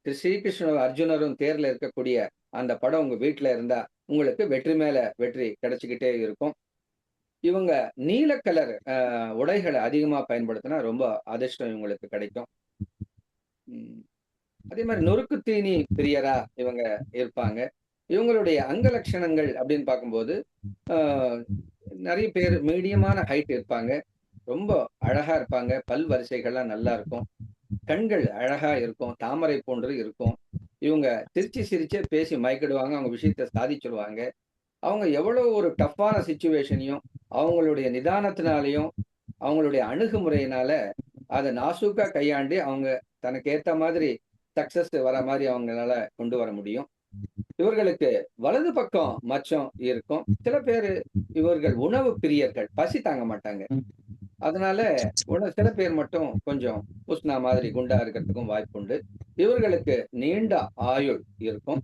ஸ்ரீகிருஷ்ண அர்ஜுனரும் தேர்ல இருக்கக்கூடிய அந்த படம் உங்க வீட்டுல இருந்தா உங்களுக்கு வெற்றி மேல வெற்றி கிடைச்சிக்கிட்டே இருக்கும். இவங்க நீல கலர் உடைகளை அதிகமா பயன்படுத்தினா ரொம்ப அதிர்ஷ்டம் இவங்களுக்கு கிடைக்கும். அதே மாதிரி நொறுக்கு தீனி பிரியரா இவங்க இருப்பாங்க. இவங்களுடைய அங்க லட்சணங்கள் அப்படின்னு பார்க்கும்போது நிறைய பேர் மீடியமான ஹைட் இருப்பாங்க, ரொம்ப அழகா இருப்பாங்க, பல் வரிசைகள்லாம் நல்லா இருக்கும், கண்கள் அழகா இருக்கும், தாமரை போன்று இருக்கும். இவங்க சிரிச்சு சிரிச்சே பேசி மயக்கிடுவாங்க, அவங்க விஷயத்த சாதிச்சிருவாங்க. அவங்க எவ்வளவு ஒரு டஃப்பான சிச்சுவேஷனையும் அவங்களுடைய நிதானத்தினாலையும் அவங்களுடைய அணுகுமுறையினால அதை நாசூக்கா கையாண்டு அவங்க தனக்கு ஏத்த மாதிரி சக்சஸ் வர மாதிரி அவங்களால கொண்டு வர முடியும். இவர்களுக்கு வலது பக்கம் மச்சம் இருக்கும். சில பேரு இவர்கள் உணவு பிரியர்கள், பசி தாங்க மாட்டாங்க. அதனால சில பேர் மட்டும் கொஞ்சம் புஷ்னா மாதிரி குண்டா இருக்கிறதுக்கும் வாய்ப்பு உண்டு. இவர்களுக்கு நீண்ட ஆயுள் இருக்கும்.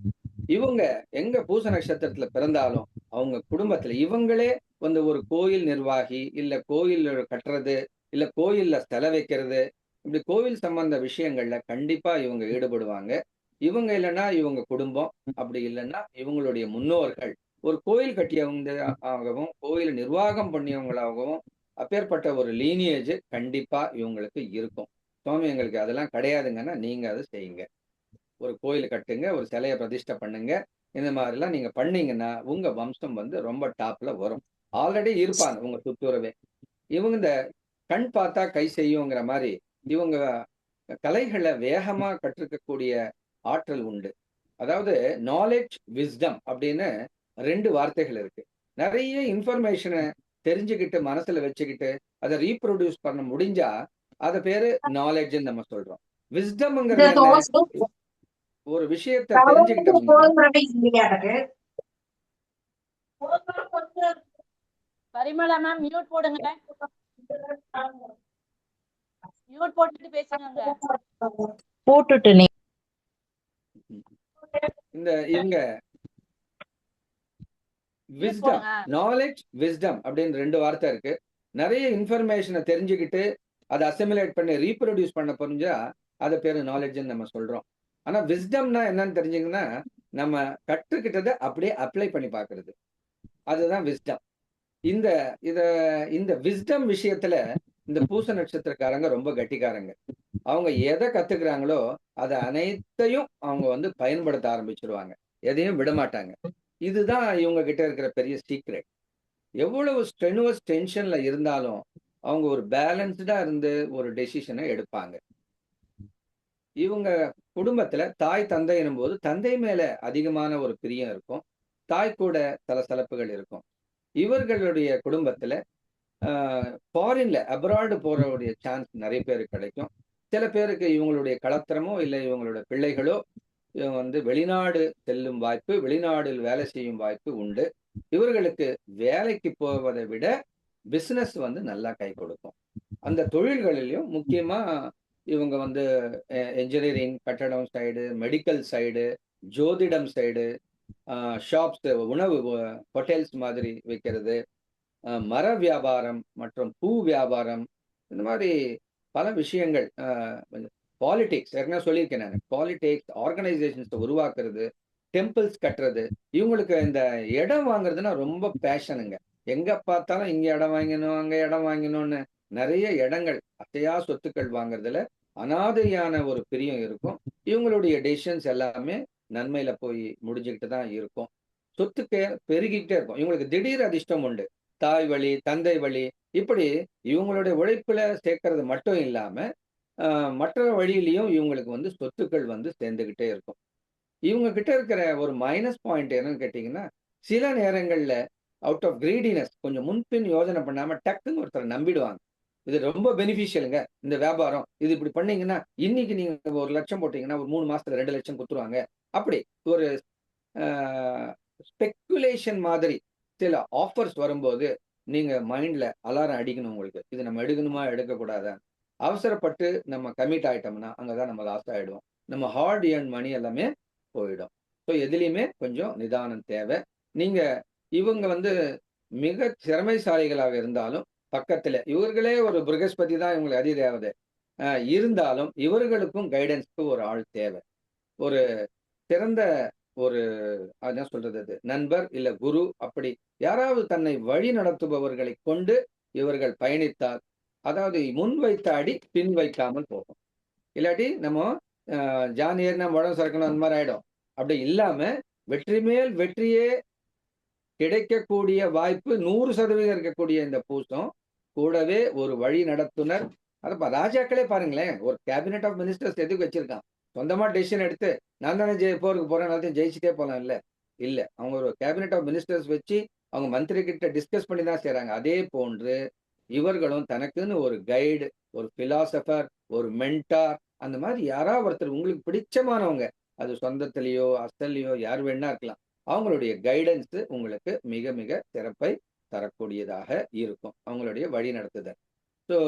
இவங்க எங்க பூச நட்சத்திரத்துல பிறந்தாலும் அவங்க குடும்பத்துல இவங்களே வந்து ஒரு கோயில் நிர்வாகி, இல்ல கோயில் கட்டுறது, இல்ல கோயில்ல ஸ்தல வைக்கிறது, இப்படி கோவில் சம்பந்த விஷயங்கள்ல கண்டிப்பா இவங்க ஈடுபடுவாங்க. இவங்க இல்லைன்னா இவங்க குடும்பம், அப்படி இல்லைன்னா இவங்களுடைய முன்னோர்கள் ஒரு கோயில் கட்டியவங்க ஆகவும் கோயில் நிர்வாகம் பண்ணியவங்களாகவும் அப்பேற்பட்ட ஒரு லீனியேஜ் கண்டிப்பா இவங்களுக்கு இருக்கும். சுவாமி எங்களுக்கு அதெல்லாம் கிடையாதுங்கன்னா நீங்க அதை செய்யுங்க. ஒரு கோயில் கட்டுங்க, ஒரு சிலையை பிரதிஷ்டை பண்ணுங்க, இந்த மாதிரிலாம் நீங்க பண்ணீங்கன்னா உங்க வம்சம் வந்து ரொம்ப டாப்ல வரும். ஆல்ரெடி இருப்பாங்க உங்க சுற்றுறவே. இவங்க இந்த கண் பார்த்தா கை செய்யுங்கிற மாதிரி இவங்க கலைகளை வேகமா கற்றுக்கக்கூடிய ஆற்றல் உண்டு. அதாவது நாலேஜ் விஸ்டம் அப்படின்னு 2 வார்த்தைகள் இருக்கு. நிறைய இன்ஃபர்மேஷனை தெரிஞ்சுக்கிட்டு மனசுல வச்சுக்கிட்டு அதை ரீப்ரொடியூஸ் பண்ண முடிஞ்சா அத பேரு நாலேஜ்ன்னு நம்ம சொல்றோம். விஸ்டம்ங்கிறது என்ன? ஒரு விஷயத்தை தெரிஞ்சுக்கிட்டோம்னா பரிமளா மேம் மியூட் போடுங்க, மியூட் போட்டுட்டு பேசுங்க. போட்டுட்டு இந்த இவங்க விஸ்டம், நாலேஜ் விஸ்டம் அப்படின்னு 2 வார்த்தை இருக்கு. நிறைய இன்ஃபர்மேஷனை தெரிஞ்சுக்கிட்டு அதை அசிமுலேட் பண்ணி ரீப்ரொடியூஸ் பண்ண புரிஞ்சா அதை பேரு நாலேஜ்ன்னு நம்ம சொல்றோம். ஆனா விஸ்டம்னா என்னன்னு தெரிஞ்சீங்கன்னா நம்ம கற்றுக்கிட்டதை அப்படியே அப்ளை பண்ணி பார்க்கிறது, அதுதான் விஸ்டம். இந்த விஸ்டம் விஷயத்துல இந்த பூச நட்சத்திரக்காரங்க ரொம்ப கட்டிக்காரங்க. அவங்க எதை கத்துக்கிறாங்களோ அதை அனைத்தையும் அவங்க வந்து பயன்படுத்த ஆரம்பிச்சிருவாங்க, எதையும் விட மாட்டாங்க. இதுதான் இவங்க கிட்ட இருக்கிற பெரிய சீக்ரெட். எவ்வளவு ஸ்ட்ரெனுவஸ் டென்ஷன்ல இருந்தாலும் அவங்க ஒரு பேலன்ஸ்டா இருந்து ஒரு டெசிஷனை எடுப்பாங்க. இவங்க குடும்பத்துல தாய் தந்தை எனும்போது தந்தை மேல அதிகமான ஒரு பிரியம் இருக்கும், தாய் கூட சலசலப்புகள் இருக்கும். இவர்களுடைய குடும்பத்துல ஃபாரின்ல அப்ராடு போறவுடைய சான்ஸ் நிறைய பேருக்கு கிடைக்கும். சில பேருக்கு இவங்களுடைய கலத்திரமோ இல்லை இவங்களுடைய பிள்ளைகளோ வந்து வெளிநாடு செல்லும் வாய்ப்பு, வெளிநாடில் வேலை செய்யும் வாய்ப்பு உண்டு. இவர்களுக்கு வேலைக்கு போவதை விட பிசினஸ் வந்து நல்லா கை கொடுக்கும். அந்த தொழில்களிலும் முக்கியமா இவங்க வந்து என்ஜினியரிங், கட்டடம் சைடு, மெடிக்கல் சைடு, ஜோதிடம் சைடு, ஷாப்ஸ், உணவு ஹோட்டல்ஸ் மாதிரி வைக்கிறது, மர வியாபாரம் மற்றும் பூ வியாபாரம், இந்த மாதிரி பல விஷயங்கள், பாலிடிக்ஸ் ஏற்கனவே சொல்லியிருக்கேன் நான், பாலிடிக்ஸ் ஆர்கனைசேஷன்ஸ் உருவாக்குறது, டெம்பிள்ஸ் கட்டுறது. இவங்களுக்கு இந்த இடம் வாங்குறதுன்னா ரொம்ப பேஷனுங்க. எங்க பார்த்தாலும் இங்க இடம் வாங்கணும், அங்க இடம் வாங்கணும்னு நிறைய இடங்கள், அசையா சொத்துக்கள் வாங்குறதுல அனாதையான ஒரு பிரியம் இருக்கும். இவங்களுடைய டெசிஷன்ஸ் எல்லாமே நன்மையில போய் முடிஞ்சுக்கிட்டு தான் இருக்கும். சொத்துக்கு பெருகிக்கிட்டே இருக்கும். இவங்களுக்கு திடீர் அதிர்ஷ்டம் உண்டு, தாய் வழி, தந்தை வழி, இப்படி இவங்களுடைய உழைப்புல சேர்க்கறது மட்டும் இல்லாம மற்ற வழியிலையும் இவங்களுக்கு வந்து சொத்துக்கள் வந்து சேர்ந்துகிட்டே இருக்கும். இவங்க கிட்ட இருக்கிற ஒரு மைனஸ் பாயிண்ட் என்னன்னு கேட்டீங்கன்னா, சில நேரங்கள்ல அவுட் ஆஃப் கிரீடினஸ் கொஞ்சம் முன்பின் யோசனை பண்ணாம டக்குன்னு ஒருத்தரை நம்பிடுவாங்க. இது ரொம்ப பெனிஃபிஷியலுங்க இந்த வியாபாரம், இது இப்படி பண்ணீங்கன்னா இன்னைக்கு நீங்க 1 லட்சம் போட்டீங்கன்னா ஒரு 3 மாசத்துல 2 லட்சம் கொடுத்துருவாங்க. அப்படி ஒரு ஸ்பெக்குலேஷன் மாதிரி சில ஆஃபர்ஸ் வரும்போது நீங்க மைண்ட்ல அலாரம் அடிக்கணும். உங்களுக்கு இது நம்ம எடுக்கணுமா எடுக்கக்கூடாதா, அவசரப்பட்டு நம்ம கமிட் ஆயிட்டோம்னா அங்கதான் நம்ம லாஸ் ஆயிடுவோம். நம்ம ஹார்ட் ஏர்ன் மணி எல்லாமே போயிடும். ஸோ எதுலையுமே கொஞ்சம் நிதானம் தேவை. நீங்க இவங்க வந்து மிக திறமைசாலிகளாக இருந்தாலும் பக்கத்துல இவர்களே ஒரு ப்ரகஸ்பதி தான் இவங்களுக்கு அதிதேவதை இருந்தாலும் இவர்களுக்கும் கைடன்ஸ்க்கு ஒரு ஆள் தேவை. ஒரு சிறந்த ஒரு என்ன சொல்றது, அது நண்பர் இல்ல குரு, அப்படி யாராவது தன்னை வழி நடத்துபவர்களை கொண்டு இவர்கள் பயணித்தால், அதாவது முன் வைத்த அடி பின் வைக்காமல் போகும். இல்லாட்டி நம்ம ஜான் ஏறினா முழம் சறுக்கணும் அந்த மாதிரி ஆயிடும். அப்படி இல்லாம வெற்றி மேல் வெற்றியே கிடைக்கக்கூடிய வாய்ப்பு 100% இருக்கக்கூடிய இந்த பூசம், கூடவே ஒரு வழி நடத்துனர். அது ராஜாக்களே பாருங்களேன், ஒரு கேபினெட் ஆஃப் மினிஸ்டர்ஸ் எதுக்கு வச்சிருக்கான்? சொந்தமா டெசிஷன் எடுத்து நான் தானே போருக்கு போறேன், எல்லாத்தையும் ஜெயிச்சுட்டே போலாம் இல்ல. இல்ல, அவங்க ஒரு கேபினெட் ஆஃப் மினிஸ்டர்ஸ் வச்சு அவங்க மந்திரி கிட்ட டிஸ்கஸ் பண்ணி தான் செய்றாங்க. அதே போன்று இவர்களும் தனக்குன்னு ஒரு கைடு, ஒரு பிலாசபர், ஒரு மென்டார், அந்த மாதிரி யாராவது ஒருத்தர் உங்களுக்கு பிடிச்சமானவங்க, அது சொந்தத்திலேயோ அசல்லையோ யார் வேணா இருக்கலாம், அவங்களுடைய கைடன்ஸ் உங்களுக்கு மிக மிக சிறப்பை தரக்கூடியதாக இருக்கும். அவங்களுடைய வழி நடத்துதல். ஸோ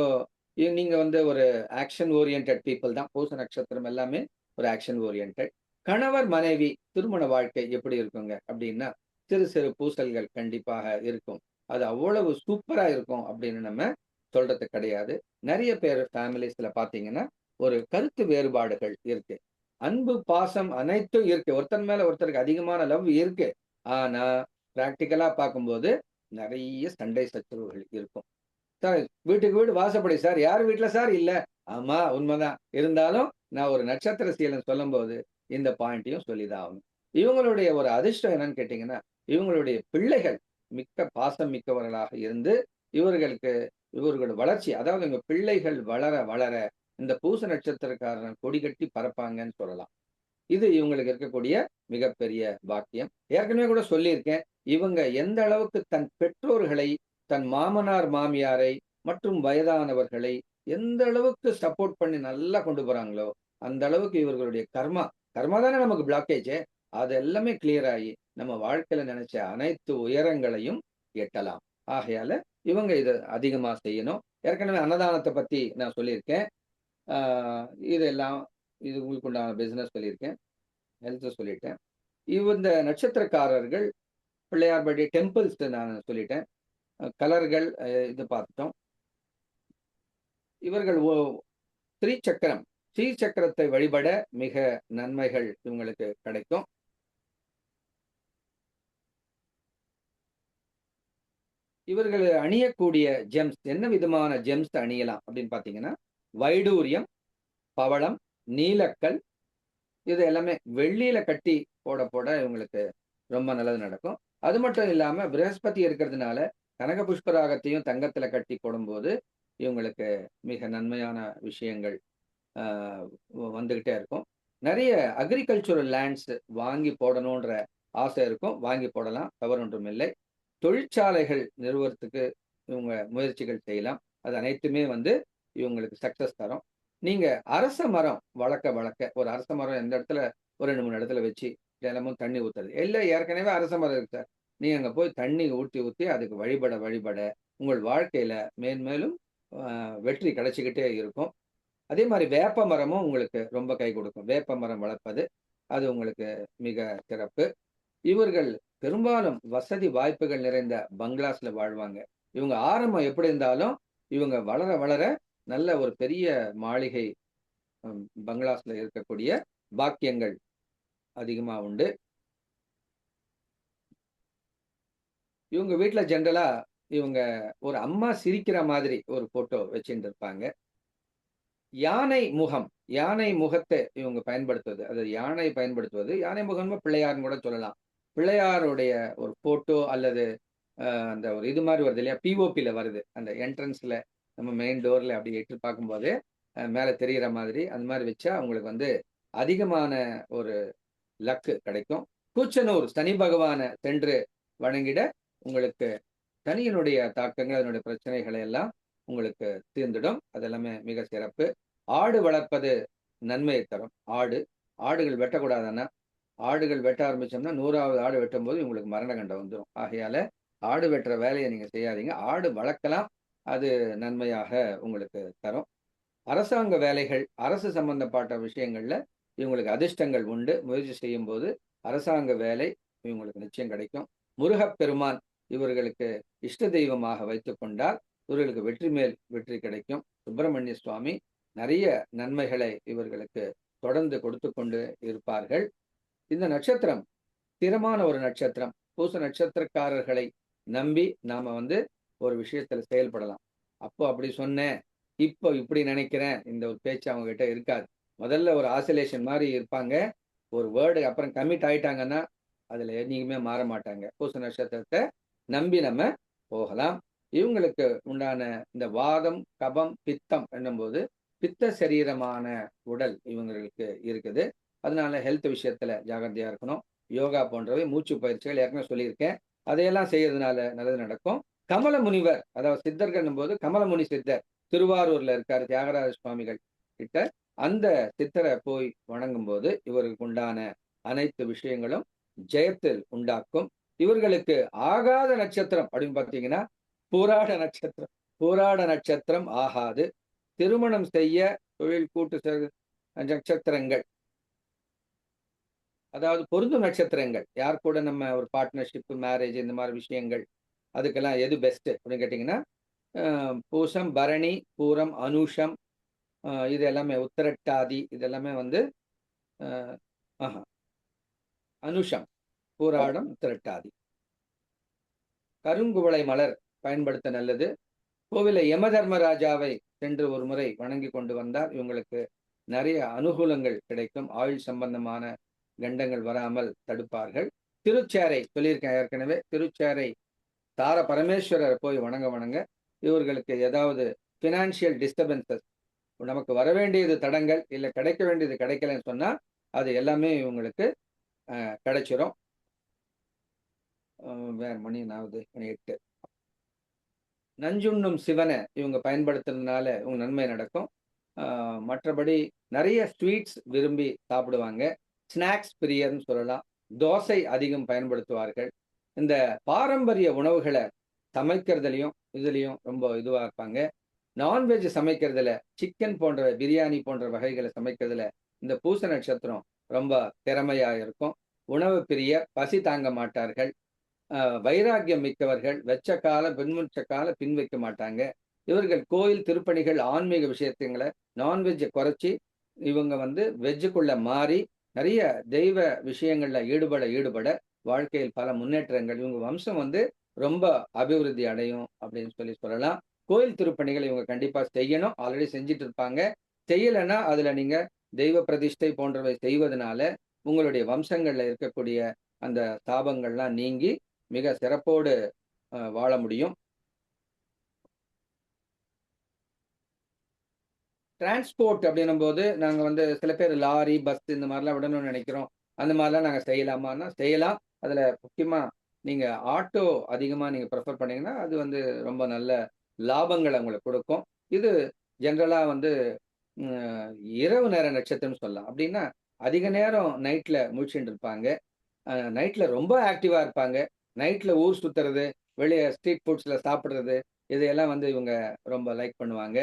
நீங்க வந்து ஒரு ஆக்ஷன் ஓரியன்டட் பீப்புள் தான். பூச நட்சத்திரம் எல்லாமே ஒரு ஆக்ஷன் ஓரியன்டட். கணவர் மனைவி திருமண வாழ்க்கை எப்படி இருக்குங்க அப்படின்னா, சிறு சிறு பூசல்கள் கண்டிப்பாக இருக்கும். அது அவ்வளவு சூப்பரா இருக்கும் அப்படின்னு நம்ம சொல்றது கிடையாது. நிறைய பேர் ஃபேமிலிஸ்ல பாத்தீங்கன்னா ஒரு கருத்து வேறுபாடுகள் இருக்கு. அன்பு பாசம் அனைத்தும் இருக்கு, ஒருத்தன் மேல ஒருத்தருக்கு அதிகமான லவ் இருக்கு. ஆனா பிராக்டிக்கலா பார்க்கும்போது நிறைய சண்டை சச்சரவுகள் இருக்கும். சார் வீட்டுக்கு வீடு வாசப்படி சார், யார் வீட்டுல சார் இல்ல. ஆமா உண்மைதான். இருந்தாலும் நான் ஒரு நட்சத்திர சீலன் சொல்லும் போது இந்த பாயிண்ட்டையும் சொல்லிதான் ஆகணும். இவங்களுடைய ஒரு அதிர்ஷ்டம் என்னன்னு கேட்டீங்கன்னா, இவங்களுடைய பிள்ளைகள் மிக்க பாசம் மிக்கவர்களாக இருந்து இவர்களுக்கு இவர்களோட வளர்ச்சி, அதாவது இவங்க பிள்ளைகள் வளர வளர இந்த பூச நட்சத்திரக்காரன் கொடி கட்டி பறப்பாங்கன்னு சொல்லலாம். இது இவங்களுக்கு இருக்கக்கூடிய மிகப்பெரிய பாக்கியம். ஏற்கனவே கூட சொல்லியிருக்கேன், இவங்க எந்த அளவுக்கு தன் பெற்றோர்களை, தன் மாமனார் மாமியாரை மற்றும் வயதானவர்களை எந்த அளவுக்கு சப்போர்ட் பண்ணி நல்லா கொண்டு போறாங்களோ, அந்த அளவுக்கு இவர்களுடைய கர்மா கர்மா தானே நமக்கு பிளாக்கேஜ், அது எல்லாமே கிளியர் ஆகி நம்ம வாழ்க்கையில நினைச்ச அனைத்து உயரங்களையும் எட்டலாம். ஆகையால இவங்க இதை அதிகமா செய்யணும். ஏற்கனவே அன்னதானத்தை பத்தி நான் சொல்லியிருக்கேன். இதெல்லாம் இது உங்களுக்கு உண்டான பிசினஸ் சொல்லியிருக்கேன், ஹெல்த் சொல்லிட்டேன். இந்த நட்சத்திரக்காரர்கள் பிள்ளையார்படி டெம்பிள்ஸ் நான் சொல்லிட்டேன். கலர்கள் இது பார்த்துட்டோம். இவர்கள் ஸ்ரீசக்கரம், ஸ்ரீசக்கரத்தை வழிபட மிக நன்மைகள் இவங்களுக்கு கிடைக்கும். இவர்கள் அணியக்கூடிய ஜெம்ஸ், என்ன விதமான ஜெம்ஸ் அணியலாம் அப்படின்னு பாத்தீங்கன்னா, வைடூரியம், பவளம், நீலக்கல், இது எல்லாமே வெள்ளியில கட்டி போட போட இவங்களுக்கு ரொம்ப நல்லது நடக்கும். அது மட்டும் இல்லாம பிரகஸ்பதி இருக்கிறதுனால கனக புஷ்பராகத்தையும் தங்கத்துல கட்டி போடும்போது இவங்களுக்கு மிக நன்மையான விஷயங்கள் வந்துகிட்டே இருக்கும். நிறைய அக்ரிகல்ச்சுரல் லேண்ட்ஸ் வாங்கி போடணுன்ற ஆசை இருக்கும், வாங்கி போடலாம், தவறு ஒன்றும் இல்லை. தொழிற்சாலைகள் நிறுவனத்துக்கு இவங்க முயற்சிகள் செய்யலாம். அது அனைத்துமே வந்து இவங்களுக்கு சக்சஸ் தரும். நீங்க அரச மரம் வளர்க்க ஒரு அரச மரம் எந்த இடத்துல ஒரு 2-3 இடத்துல வச்சு தினமும் தண்ணி ஊத்துறது, இல்லை ஏற்கனவே அரச மரம் இருக்கு சார், நீங்க அங்க போய் தண்ணி ஊற்றி அதுக்கு வழிபட வழிபட உங்கள் வாழ்க்கையில மேன்மேலும் வெற்றி கிடைச்சிக்கிட்டே இருக்கும். அதே மாதிரி வேப்ப மரமும் உங்களுக்கு ரொம்ப கை கொடுக்கும். வேப்ப மரம் வளர்ப்பது அது உங்களுக்கு மிக சிறப்பு. இவர்கள் பெரும்பாலும் வசதி வாய்ப்புகள் நிறைந்த பங்களாஸ்ல வாழ்வாங்க. இவங்க ஆரம்பம் எப்படி இருந்தாலும் இவங்க வளர வளர நல்ல ஒரு பெரிய மாளிகை பங்களாஸ்ல இருக்கக்கூடிய பாக்கியங்கள் அதிகமா உண்டு. இவங்க வீட்டுல ஜென்ரலா இவங்க ஒரு அம்மா சிரிக்கிற மாதிரி ஒரு போட்டோ வச்சுட்டு இருப்பாங்க. யானை முகம், யானை முகத்தை இவங்க பயன்படுத்துவது, அது யானை பயன்படுத்துவது, யானை முகம்னு பிள்ளையார்னு கூட சொல்லலாம். பிள்ளையாருடைய ஒரு போட்டோ அல்லது அந்த ஒரு இது மாதிரி வருது இல்லையா, பிஓபியில வருது அந்த என்ட்ரன்ஸ்ல, நம்ம மெயின் டோர்ல அப்படி எட்டு பார்க்கும்போது மேல தெரிகிற மாதிரி, அந்த மாதிரி வச்சா அவங்களுக்கு வந்து அதிகமான ஒரு லக்கு கிடைக்கும். கூச்சனூர் சனி பகவான சென்று வணங்கிட உங்களுக்கு சனியினுடைய தாக்கங்கள், அதனுடைய பிரச்சனைகளை எல்லாம் உங்களுக்கு தீர்ந்துடும். அதெல்லாமே மிக சிறப்பு. ஆடு வளர்ப்பது நன்மையை தரும். ஆடுகள் வெட்டக்கூடாதுன்னா, ஆடுகள் வெட்ட ஆரம்பிச்சோம்னா 100வது ஆடு வெட்டும் போது உங்களுக்கு மரண கண்டம் வந்துடும். ஆகையால ஆடு வெட்டுற வேலையை நீங்க செய்யாதீங்க, ஆடு வளர்க்கலாம், அது நன்மையாக உங்களுக்கு தரும். அரசாங்க வேலைகள், அரசு சம்பந்தப்பட்ட விஷயங்கள்ல இவங்களுக்கு அதிர்ஷ்டங்கள் உண்டு. முயற்சி செய்யும் போது அரசாங்க வேலை இவங்களுக்கு நிச்சயம் கிடைக்கும். முருகப்பெருமான் இவர்களுக்கு இஷ்ட தெய்வமாக வைத்துக் கொண்டால் இவர்களுக்கு வெற்றி மேல் வெற்றி கிடைக்கும். சுப்பிரமணிய சுவாமி நிறைய நன்மைகளை இவர்களுக்கு தொடர்ந்து கொடுத்து கொண்டு இருப்பார்கள். இந்த நட்சத்திரம் ஸ்திரமான ஒரு நட்சத்திரம். பூச நட்சத்திரக்காரர்களை நம்பி நாம ஒரு விஷயத்துல செயல்படலாம். அப்போ அப்படி சொன்னேன், இப்போ இப்படி நினைக்கிறேன், இந்த ஒரு பேச்சு அவங்க கிட்ட இருக்காது. முதல்ல ஒரு ஆசிலேஷன் மாதிரி இருப்பாங்க. ஒரு வேர்டு அப்புறம் கமிட் ஆயிட்டாங்கன்னா அதுல என்னைக்குமே மாற மாட்டாங்க. பூச நட்சத்திரத்தை நம்பி நம்ம போகலாம். இவங்களுக்கு உண்டான இந்த வாதம், கபம், பித்தம் என்னும்போது பித்த சரீரமான உடல் இவங்களுக்கு இருக்குது. அதனால ஹெல்த் விஷயத்துல ஜாகிரதையா இருக்கணும். யோகா போன்றவை, மூச்சு பயிற்சிகள் ஏற்கனவே சொல்லியிருக்கேன். அதையெல்லாம் செய்யறதுனால நல்லது நடக்கும். கமல முனிவர், அதாவது சித்தர்கள் போது கமலமுனி சித்தர் திருவாரூர்ல இருக்காரு, தியாகராஜ சுவாமிகள் கிட்ட. அந்த சித்தரை போய் வணங்கும் போது இவருக்கு உண்டான அனைத்து விஷயங்களும் ஜெயத்தில் உண்டாக்கும். இவர்களுக்கு ஆகாத நட்சத்திரம் அப்படின்னு பார்த்தீங்கன்னா பூராட நட்சத்திரம். பூராட நட்சத்திரம் ஆகாது. திருமணம் செய்ய தொழில் கூட்டு நட்சத்திரங்கள், அதாவது பொருந்தும் நட்சத்திரங்கள், யார் கூட நம்ம ஒரு பார்ட்னர்ஷிப், மேரேஜ், இந்த மாதிரி விஷயங்கள், அதுக்கெல்லாம் எது பெஸ்ட் அப்படின்னு கேட்டிங்கன்னா பூசம், பரணி, பூரம், அனுஷம், இது எல்லாமே உத்திரட்டாதி, இது எல்லாமே அனுஷம், பூராடம், உத்திரட்டாதி. கருங்குவளை மலர் பயன்படுத்த நல்லது. கோவிலை யம தர்மராஜாவை சென்று ஒரு முறை வணங்கி கொண்டு வந்தால் இவங்களுக்கு நிறைய அனுகூலங்கள் கிடைக்கும். ஆயுள் சம்பந்தமான கண்டங்கள் வராமல் தடுப்பார்கள். திருச்சேரை சொல்லியிருக்கேன் ஏற்கனவே. திருச்சேரை தார பரமேஸ்வரர் போய் வணங்க இவர்களுக்கு ஏதாவது பினான்சியல் டிஸ்டர்பன்சஸ், நமக்கு வர வேண்டியது தடங்கள், இல்லை கிடைக்க வேண்டியது கிடைக்கலன்னு சொன்னா அது எல்லாமே இவங்களுக்கு கிடைச்சிரும். வேற மணி 8. நஞ்சுண்ணும் சிவனை இவங்க பயன்படுத்துறதுனால இவங்க நன்மை நடக்கும். மற்றபடி நிறைய ஸ்வீட்ஸ் விரும்பி சாப்பிடுவாங்க. ஸ்நாக்ஸ் பிரியர்னு சொல்லலாம். தோசை அதிகம் பயன்படுத்துவார்கள். இந்த பாரம்பரிய உணவுகளை சமைக்கிறதுலையும் இதுலையும் ரொம்ப இதுவாக இருப்பாங்க. நான்வெஜ் சமைக்கிறதுல சிக்கன் போன்ற பிரியாணி போன்ற வகைகளை சமைக்கிறதுல இந்த பூச நட்சத்திரம் ரொம்ப திறமையா இருக்கும். உணவு பிரியர், பசி தாங்க மாட்டார்கள், வைராக்கியம் மிக்கவர்கள், வெச்ச கால பின்முற்ற கால பின் வைக்க மாட்டாங்க. இவர்கள் கோயில் திருப்பணிகள், ஆன்மீக விஷயத்துங்களை நான்வெஜ்ஜை குறைச்சி இவங்க வெஜ்ஜுக்குள்ள மாறி நிறைய தெய்வ விஷயங்கள்ல ஈடுபட வாழ்க்கையில் பல முன்னேற்றங்கள், இவங்க வம்சம் ரொம்ப அபிவிருத்தி அடையும் அப்படின்னு சொல்லலாம். கோயில் திருப்பணிகள் இவங்க கண்டிப்பா செய்யணும். ஆல்ரெடி செஞ்சுட்டு இருப்பாங்க. செய்யலைன்னா அதுல நீங்க தெய்வ பிரதிஷ்டை போன்றவை செய்வதனால உங்களுடைய வம்சங்கள்ல இருக்கக்கூடிய அந்த சாபங்கள்லாம் நீங்கி மிக சிறப்போடு வாழ முடியும். டிரான்ஸ்போர்ட் அப்படின்னும் போது நாங்க சில பேர் லாரி, பஸ் இந்த மாதிரிலாம் விடணும்னு நினைக்கிறோம். அந்த மாதிரிலாம் நாங்க செய்யலாமான்னா செய்யலாம். அதுல முக்கியமா நீங்க ஆட்டோ அதிகமா நீங்க ப்ரிஃபர் பண்ணீங்கன்னா அது ரொம்ப நல்ல லாபங்களை உங்களுக்கு கொடுக்கும். இது ஜென்ரலா இரவு நேர நட்சத்திரம் சொல்லலாம். அப்படின்னா அதிக நேரம் நைட்ல முழிச்சுட்டு இருப்பாங்க. நைட்ல ரொம்ப ஆக்டிவா இருப்பாங்க. நைட்ல ஊர் சுத்துறது, வெளியே ஸ்ட்ரீட் ஃபுட்ஸ்ல சாப்பிடுறது, இதையெல்லாம் இவங்க ரொம்ப லைக் பண்ணுவாங்க.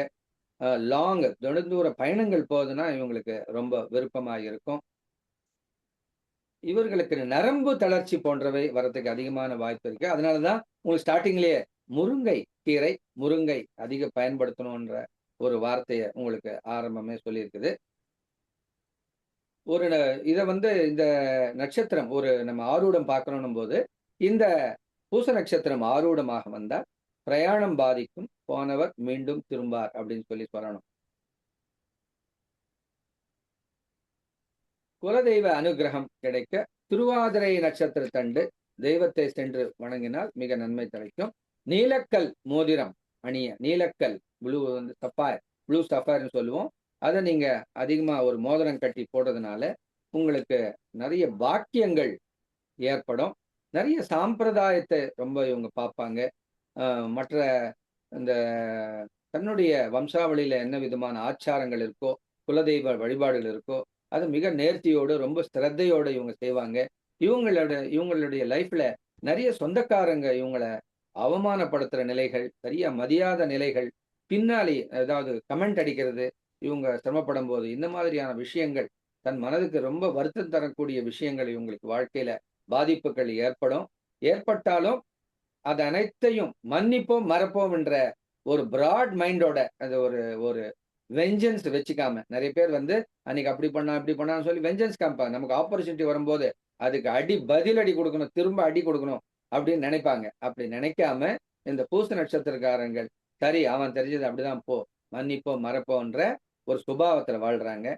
லாங் தொலைதூர பயணங்கள் போகுதுன்னா இவங்களுக்கு ரொம்ப விருப்பமாக இருக்கும். இவர்களுக்கு நரம்பு தளர்ச்சி போன்றவை வரதுக்கு அதிகமான வாய்ப்பு இருக்கு. அதனாலதான் உங்களுக்கு ஸ்டார்டிங்லயே முருங்கை அதிக பயன்படுத்தணும்ன்ற ஒரு வார்த்தையை உங்களுக்கு ஆரம்பமே சொல்லியிருக்குது. இத இந்த நட்சத்திரம் நம்ம ஆரூடம் பார்க்கணும் போது இந்த பூச நட்சத்திரம் ஆரூடமாக வந்தால் பிரயாணம் பாதிக்கும், போனவர் மீண்டும் திரும்பார் அப்படின்னு சொல்லணும். குலதெய்வ அனுகிரகம் கிடைக்க திருவாதிரை நட்சத்திர தண்டு தெய்வத்தை சென்று வணங்கினால் மிக நன்மை கிடைக்கும். நீலக்கல் மோதிரம் அணிய, நீலக்கல் ப்ளூ சஃபயர்னு சொல்லுவோம். அதை நீங்க அதிகமா ஒரு மோதிரம் கட்டி போடுறதுனால உங்களுக்கு நிறைய பாக்கியங்கள் ஏற்படும். நிறைய சாம்பிரதாயத்தை ரொம்ப இவங்க பார்ப்பாங்க. மற்ற இந்த தன்னுடைய வம்சாவளியில என்ன விதமான ஆச்சாரங்கள் இருக்கோ, குலதெய்வ வழிபாடுகள் இருக்கோ, அது மிக நேர்த்தியோடு ரொம்ப ஸ்ரத்தையோடு இவங்க செய்வாங்க. இவங்களுடைய லைஃப்ல நிறைய சொந்தக்காரங்க இவங்களை அவமானப்படுத்துற நிலைகள், சரியா மதியாத நிலைகள், பின்னாடி ஏதாவது கமெண்ட் அடிக்கிறது, இவங்க சிரமப்படும் போது இந்த மாதிரியான விஷயங்கள், தன் மனதுக்கு ரொம்ப வருத்தம் தரக்கூடிய விஷயங்கள் இவங்களுக்கு வாழ்க்கையில பாதிப்புகள் ஏற்பட்டாலும் அது அனைத்தையும் மன்னிப்போம் மறப்போம் என்ற ஒரு பிராட் மைண்டோட, அது ஒரு வெஞ்சன்ஸ் வச்சுக்காம நிறைய பேர் வந்து அன்னைக்கு அப்படி பண்ணா இப்படி பண்ணான்னு சொல்லி வெஞ்சன்ஸ் காமிப்பாங்க. நமக்கு ஆப்பர்ச்சுனிட்டி வரும்போது அதுக்கு பதில் அடி கொடுக்கணும், திரும்ப அடி கொடுக்கணும் அப்படின்னு நினைப்பாங்க. அப்படி நினைக்காம இந்த பூச நட்சத்திரக்காரங்கள் சரி அவன் தெரிஞ்சது அப்படிதான் போ, மன்னிப்போம் மறப்போன்ற ஒரு சுபாவத்துல வாழ்றாங்க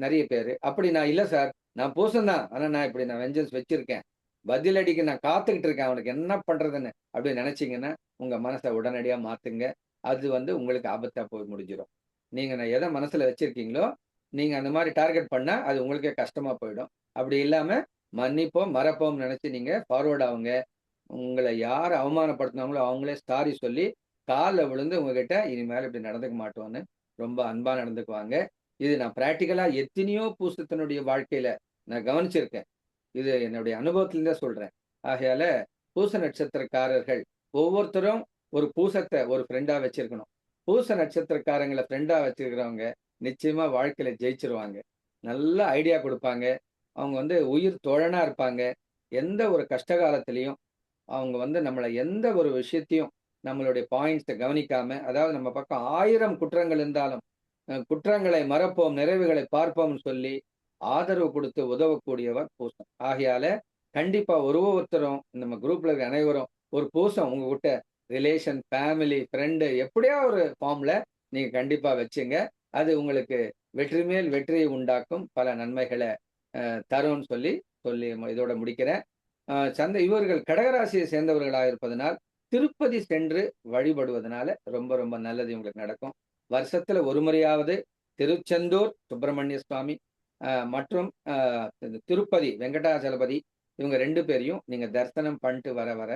நிறைய பேரு. அப்படி நான் இல்ல சார், நான் பூசம்தான், ஆனா நான் வெஞ்சன்ஸ் வச்சிருக்கேன், பதிலடிக்கு நான் காத்துக்கிட்டு இருக்கேன், அவனுக்கு என்ன பண்றதுன்னு அப்படின்னு நினைச்சீங்கன்னா உங்க மனசை உடனடியா மாத்துங்க. அது வந்து உங்களுக்கு ஆபத்தா போய் முடிஞ்சிடும். நீங்க நான் எதை மனசுல வச்சிருக்கீங்களோ நீங்க அந்த மாதிரி டார்கெட் பண்ணா அது உங்களுக்கே கஷ்டமா போயிடும். அப்படி இல்லாம மன்னிப்போம் மறப்போம் நினைச்சு நீங்க ஃபார்வர்ட் ஆகுங்க. உங்களை யார் அவமானப்படுத்தினாங்களோ அவங்களே சாரி சொல்லி காலில் விழுந்து உங்ககிட்ட இனிமேல் இப்படி நடந்துக்க மாட்டோம்னு ரொம்ப அன்பா நடந்துக்குவாங்க. இது நான் பிராக்டிக்கலா எத்தனையோ பூசத்தினுடைய வாழ்க்கையில நான் கவனிச்சிருக்கேன். இது என்னுடைய அனுபவத்திலிருந்தே சொல்றேன். ஆகையால பூச நட்சத்திரக்காரர்கள் ஒவ்வொருத்தரும் ஒரு பூசத்தை ஒரு ஃப்ரெண்டா வச்சிருக்கணும். பூச நட்சத்திரக்காரங்களை ஃப்ரெண்டா வச்சிருக்கிறவங்க நிச்சயமா வாழ்க்கையில ஜெயிச்சிருவாங்க. நல்ல ஐடியா கொடுப்பாங்க. அவங்க வந்து உயிர் தோழனா இருப்பாங்க. எந்த ஒரு கஷ்ட காலத்திலையும் அவங்க வந்து நம்மளை எந்த ஒரு விஷயத்தையும் நம்மளுடைய பாயிண்ட்ஸை கவனிக்காம, அதாவது நம்ம பக்கம் 1000 குற்றங்கள் இருந்தாலும் குற்றங்களை மறப்போம் நிறைவுகளை பார்ப்போம்னு சொல்லி ஆதரவு கொடுத்து உதவக்கூடியவர் பூசம். ஆகையால கண்டிப்பா ஒருத்தரும் நம்ம குரூப்ல இருக்க அனைவரும் ஒரு பூசம் உங்ககிட்ட ரிலேஷன், ஃபேமிலி, ஃப்ரெண்டு எப்படியா ஒரு ஃபார்ம்ல நீங்க கண்டிப்பா வச்சுங்க. அது உங்களுக்கு வெற்றி மேல் வெற்றியை உண்டாக்கும், பல நன்மைகளை தரும்னு சொல்லி இதோட முடிக்கிறேன். இவர்கள் கடகராசியை சேர்ந்தவர்களாக இருப்பதனால் திருப்பதி சென்று வழிபடுவதனால ரொம்ப ரொம்ப நல்லது உங்களுக்கு நடக்கும். வருஷத்துல ஒரு முறையாவது திருச்செந்தூர் சுப்பிரமணிய சுவாமி மற்றும் திருப்பதி வெங்கடாச்சலபதி இவங்க 2 பேரையும் நீங்க தரிசனம் பண்ணிட்டு வர வர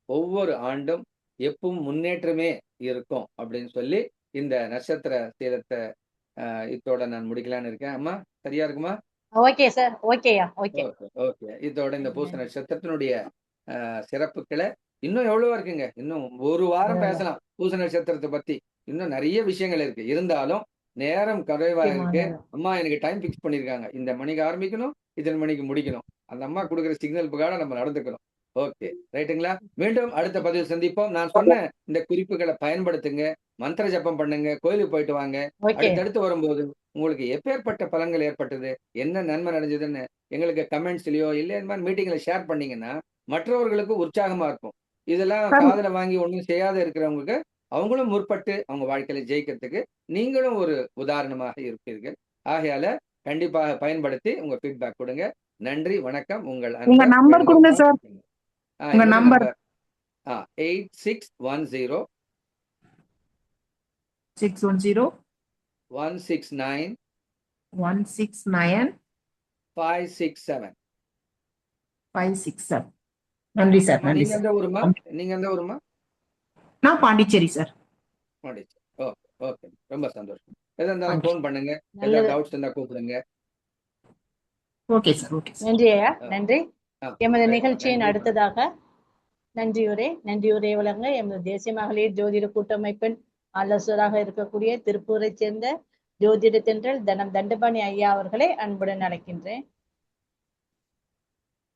ஒவ்வொரு ஆண்டும் எப்பவும் முன்னேற்றமே இருக்கும் அப்படின்னு சொல்லி இந்த நட்சத்திர சீலத்தை இதோட நான் முடிக்கலான்னு இருக்கேன். அம்மா சரியா இருக்குமா? ஓகே சார், ஓகேயா, ஓகே. ஓகே, இதோட இந்த பூச நட்சத்திரத்தினுடைய சிறப்புகளை இன்னும் எவ்வளவோ இருக்குங்க. இன்னும் ஒரு வாரம் பேசலாம் பூச நட்சத்திரத்தை பத்தி. இன்னும் நிறைய விஷயங்கள் இருக்கு. இருந்தாலும் நேரம் குறைவா இருக்கு. அம்மா எனக்கு டைம் பிக்ஸ் பண்ணிருக்காங்க, இந்த மணிக்கு ஆரம்பிக்கணும், இத்தனை மணிக்கு முடிக்கணும். அந்த அம்மா கொடுக்குற சிக்னல் பிரகாரம் நம்ம நடந்துக்கணும். ஓகே, ரைட்டுங்களா? மீண்டும் அடுத்த பதிவில் சந்திப்போம். நான் சொன்ன இந்த குறிப்புகளை பயன்படுத்துங்க, மந்திர ஜபம் பண்ணுங்க, கோயிலுக்கு போயிட்டு வாங்க. அடுத்தடுத்து வரும்போது உங்களுக்கு எப்பேற்பட்ட பலன்கள் ஏற்பட்டது, என்ன நன்மை நடந்ததுன்னு எங்களுக்கு கமெண்ட்ஸ்லயோ இல்ல இந்த மாதிரி மீட்டிங்ல ஷேர் பண்ணீங்கன்னா மற்றவர்களுக்கு உற்சாகமா இருக்கும். இதெல்லாம் காதுல வாங்கி ஒண்ணும் செய்யாத இருக்கிறவங்களுக்கு அவங்களும் முற்பட்டு அவங்க வாழ்க்கையில ஜெயிக்கிறதுக்கு நீங்களும் ஒரு உதாரணமாக இருப்பீர்கள். ஆகையால கண்டிப்பாக பயன்படுத்தி உங்க ஃபீட்பேக் கொடுங்க. நன்றி, வணக்கம். உங்கள் நம்பர் கொடுங்க சார். உங்க நம்பர் 8610 610 169 169 567. நன்றி சார். நன்றி நீங்க சார். எந்த ஊருமா? நான் Pondicherry sir. Pondicherry. Okay okay, ரொம்ப சந்தோஷம். எதா இருந்தாலும் ஃபோன் பண்ணுங்க, ஏதாவது டவுட்ஸ் இருந்தா கூப்பிடுங்க. Okay sir. Okay sir. நன்றி ஐயா, நன்றி. எமது நிகழ்ச்சியின் அடுத்ததாக நன்றியுரை வழங்க எமது தேசிய மகளிர் ஜோதிட கூட்டமைப்பின் ஆலோசகராக இருக்கக்கூடிய திருப்பூரை சேர்ந்த ஜோதிட தென்றல் தனம் தண்டபாணி ஐயா அவர்களை அன்புடன் அழைக்கின்றேன்.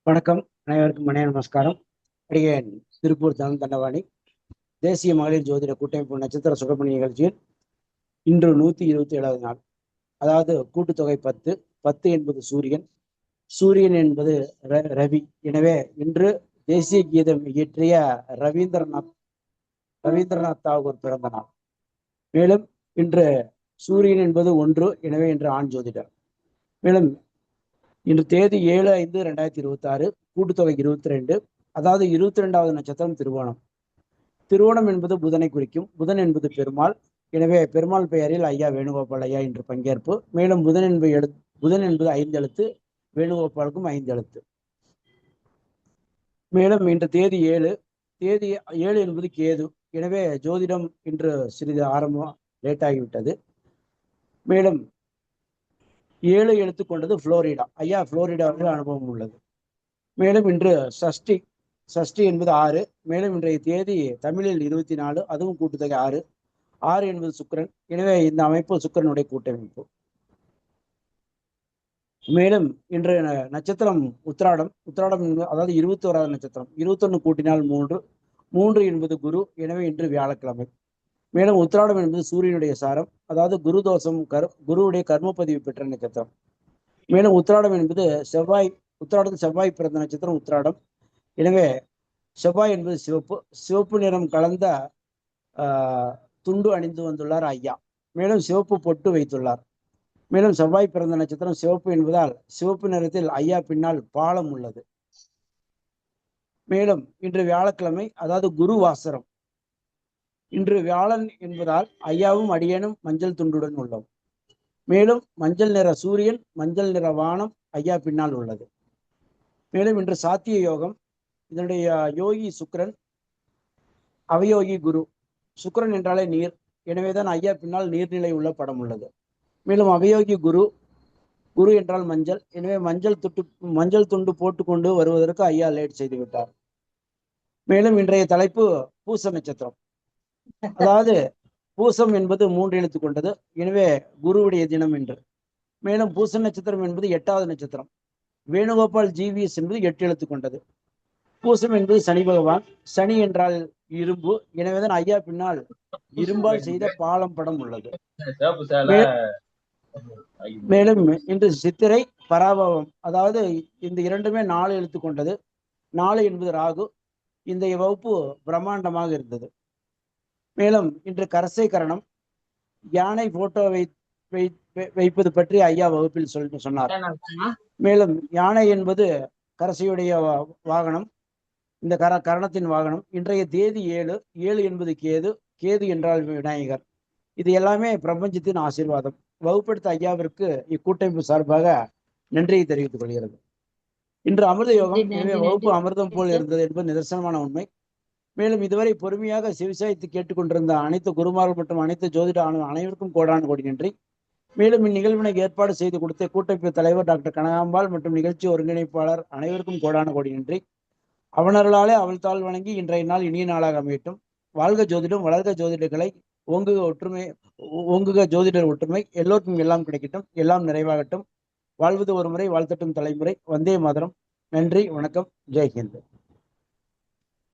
வணக்கம், அனைவருக்கும் மணிய நமஸ்காரம். அடியேன் திருப்பூர் தனம் தண்டபாணி. தேசிய மகளிர் ஜோதிட கூட்டமைப்பு நட்சத்திர சுடமணி நிகழ்ச்சியில் இன்று 127வது நாள். அதாவது கூட்டுத்தொகை 10. 10 என்பது சூரியன், சூரியன் என்பது ரவி. எனவே இன்று தேசிய கீதம் இயற்றிய ரவீந்திரநாத் தாகூர் பிறந்த நாள். மேலும் இன்று சூரியன் என்பது 1, எனவே இன்று ஆண் ஜோதிடர். மேலும் இன்று தேதி 7/5/2026, கூட்டுத்தொகை 22. அதாவது 22வது நட்சத்திரம் திருவோணம். திருவோணம் என்பது புதனை குறிக்கும். புதன் என்பது பெருமாள். எனவே பெருமாள் பெயரில் ஐயா வேணுகோபால் ஐயா இன்று பங்கேற்பு. மேலும் புதன் என்பது 5 எழுத்து, வேணுகோபாலுக்கும் 5 எழுத்து. மேலும் இன்று தேதி 7 என்பது கேது. எனவே ஜோதிடம் இன்று சிறிது ஆரம்பம் லேட் ஆகிவிட்டது. மேலும் 7 எழுத்து கொண்டது புளோரிடா. ஐயா புளோரிடாவில் அனுபவம் உள்ளது. மேலும் இன்று சஷ்டி என்பது 6. மேலும் இன்றைய தேதி தமிழில் 24, அதுவும் கூட்டுத்தொகை 6. 6 என்பது சுக்கிரன். எனவே இந்த அமைப்பு சுக்கிரனுடைய கூட்டமைப்பு. மேலும் இன்றைய நட்சத்திரம் உத்திராடம். அதாவது 21வது நட்சத்திரம். 21 கூட்டினால் 3. 3 என்பது குரு. எனவே இன்று வியாழக்கிழமை. மேலும் உத்திராடம் என்பது சூரியனுடைய சாரம், அதாவது குரு தோஷம் குருவுடைய கர்ம பதிவு பெற்ற நட்சத்திரம். மேலும் உத்திராடம் என்பது உத்திராடத்தில் செவ்வாய் பிறந்த நட்சத்திரம் உத்திராடம். எனவே செவ்வாய் என்பது சிவப்பு நிறம் கலந்த துண்டு அணிந்து வந்துள்ளார் ஐயா. மேலும் சிவப்பு பொட்டு வைத்துள்ளார். மேலும் செவ்வாய் பிறந்த நட்சத்திரம் சிவப்பு என்பதால் சிவப்பு நிறத்தில் ஐயா பின்னால் பாலம் உள்ளது. மேலும் இன்று வியாழக்கிழமை, அதாவது குரு வாசரம். இன்று வியாழன் என்பதால் ஐயாவும் அடியேனும் மஞ்சள் துண்டுடன் உள்ளோம். மேலும் மஞ்சள் நிற சூரியன், மஞ்சள் நிற வானம் ஐயா பின்னால் உள்ளது. மேலும் இன்று சாத்திய யோகம். இதனுடைய யோகி சுக்கிரன், அவயோகி குரு. சுக்கிரன் என்றாலே நீர், எனவேதான் ஐயா பின்னால் நீர்நிலை உள்ள படம் உள்ளது. மேலும் அவயோகி குரு என்றால் மஞ்சள், எனவே மஞ்சள் துண்டு போட்டுக்கொண்டு வருவதற்கு ஐயா லேட் செய்து விட்டார். மேலும் இன்றைய தலைப்பு பூச நட்சத்திரம். அதாவது பூசம் என்பது 3 எழுத்து கொண்டது, எனவே குருவுடைய தினம் என்று. மேலும் பூச நட்சத்திரம் என்பது 8வது நட்சத்திரம். வேணுகோபால் ஜிவிஎஸ் என்பது 8 எழுத்து கொண்டது. பூசம் என்பது சனி பகவான். சனி என்றால் இரும்பு, எனவேதான் ஐயா பின்னால் இரும்பால் செய்த பாலம் படம் உள்ளது. மேலும் இன்று சித்திரை பராபவம், அதாவது இந்த இரண்டுமே 4 எழுத்து கொண்டது. 4 என்பது ராகு. இந்த வகுப்பு பிரம்மாண்டமாக இருந்தது. மேலும் இன்று கரசை கரணம், யானை போட்டோ வைப்பது பற்றி ஐயா வகுப்பில் சொன்னார். மேலும் யானை என்பது கரசையுடைய வாகனம், இந்த கரணத்தின் வாகனம். இன்றைய தேதி 7 என்பது கேது என்றால் விநாயகர். இது எல்லாமே பிரபஞ்சத்தின் ஆசீர்வாதம். வகுப்படுத்த ஐயாவிற்கு இக்கூட்டமைப்பு சார்பாக நன்றியை தெரிவித்துக் கொள்கிறது. இன்று அமிர்த யோகம், எனவே வகுப்பு அமிர்தம் போல் இருந்தது என்பது நிதர்சனமான உண்மை. மேலும் இதுவரை பொறுமையாக சிவசாயத்து கேட்டுக்கொண்டிருந்த அனைத்து குருமார்கள் மற்றும் அனைத்து ஜோதிட அனைவருக்கும் கோடான கோடி நன்றி. மேலும் இந்நிகழ்வினை ஏற்பாடு செய்து கொடுத்த கூட்டமைப்பு தலைவர் டாக்டர் கனகாம்பாள் மற்றும் நிகழ்ச்சி ஒருங்கிணைப்பாளர் அனைவருக்கும் கோடான கோடி நன்றி. அவனர்களாலே அவள் தாள் வணங்கி இன்றைய நாள் இனிய நாளாக அமையட்டும். வாழ்க ஜோதிடம், வளர்க ஜோதிடர்களை, ஓங்குக ஜோதிடர் ஒற்றுமை. எல்லோருக்கும் எல்லாம் கிடைக்கட்டும், எல்லாம் நிறைவாகட்டும். வாழ்வது ஒரு முறை, வாழ்த்தட்டும் தலைமுறை. வந்தே மாதரம். நன்றி, வணக்கம், ஜெய்ஹிந்த்.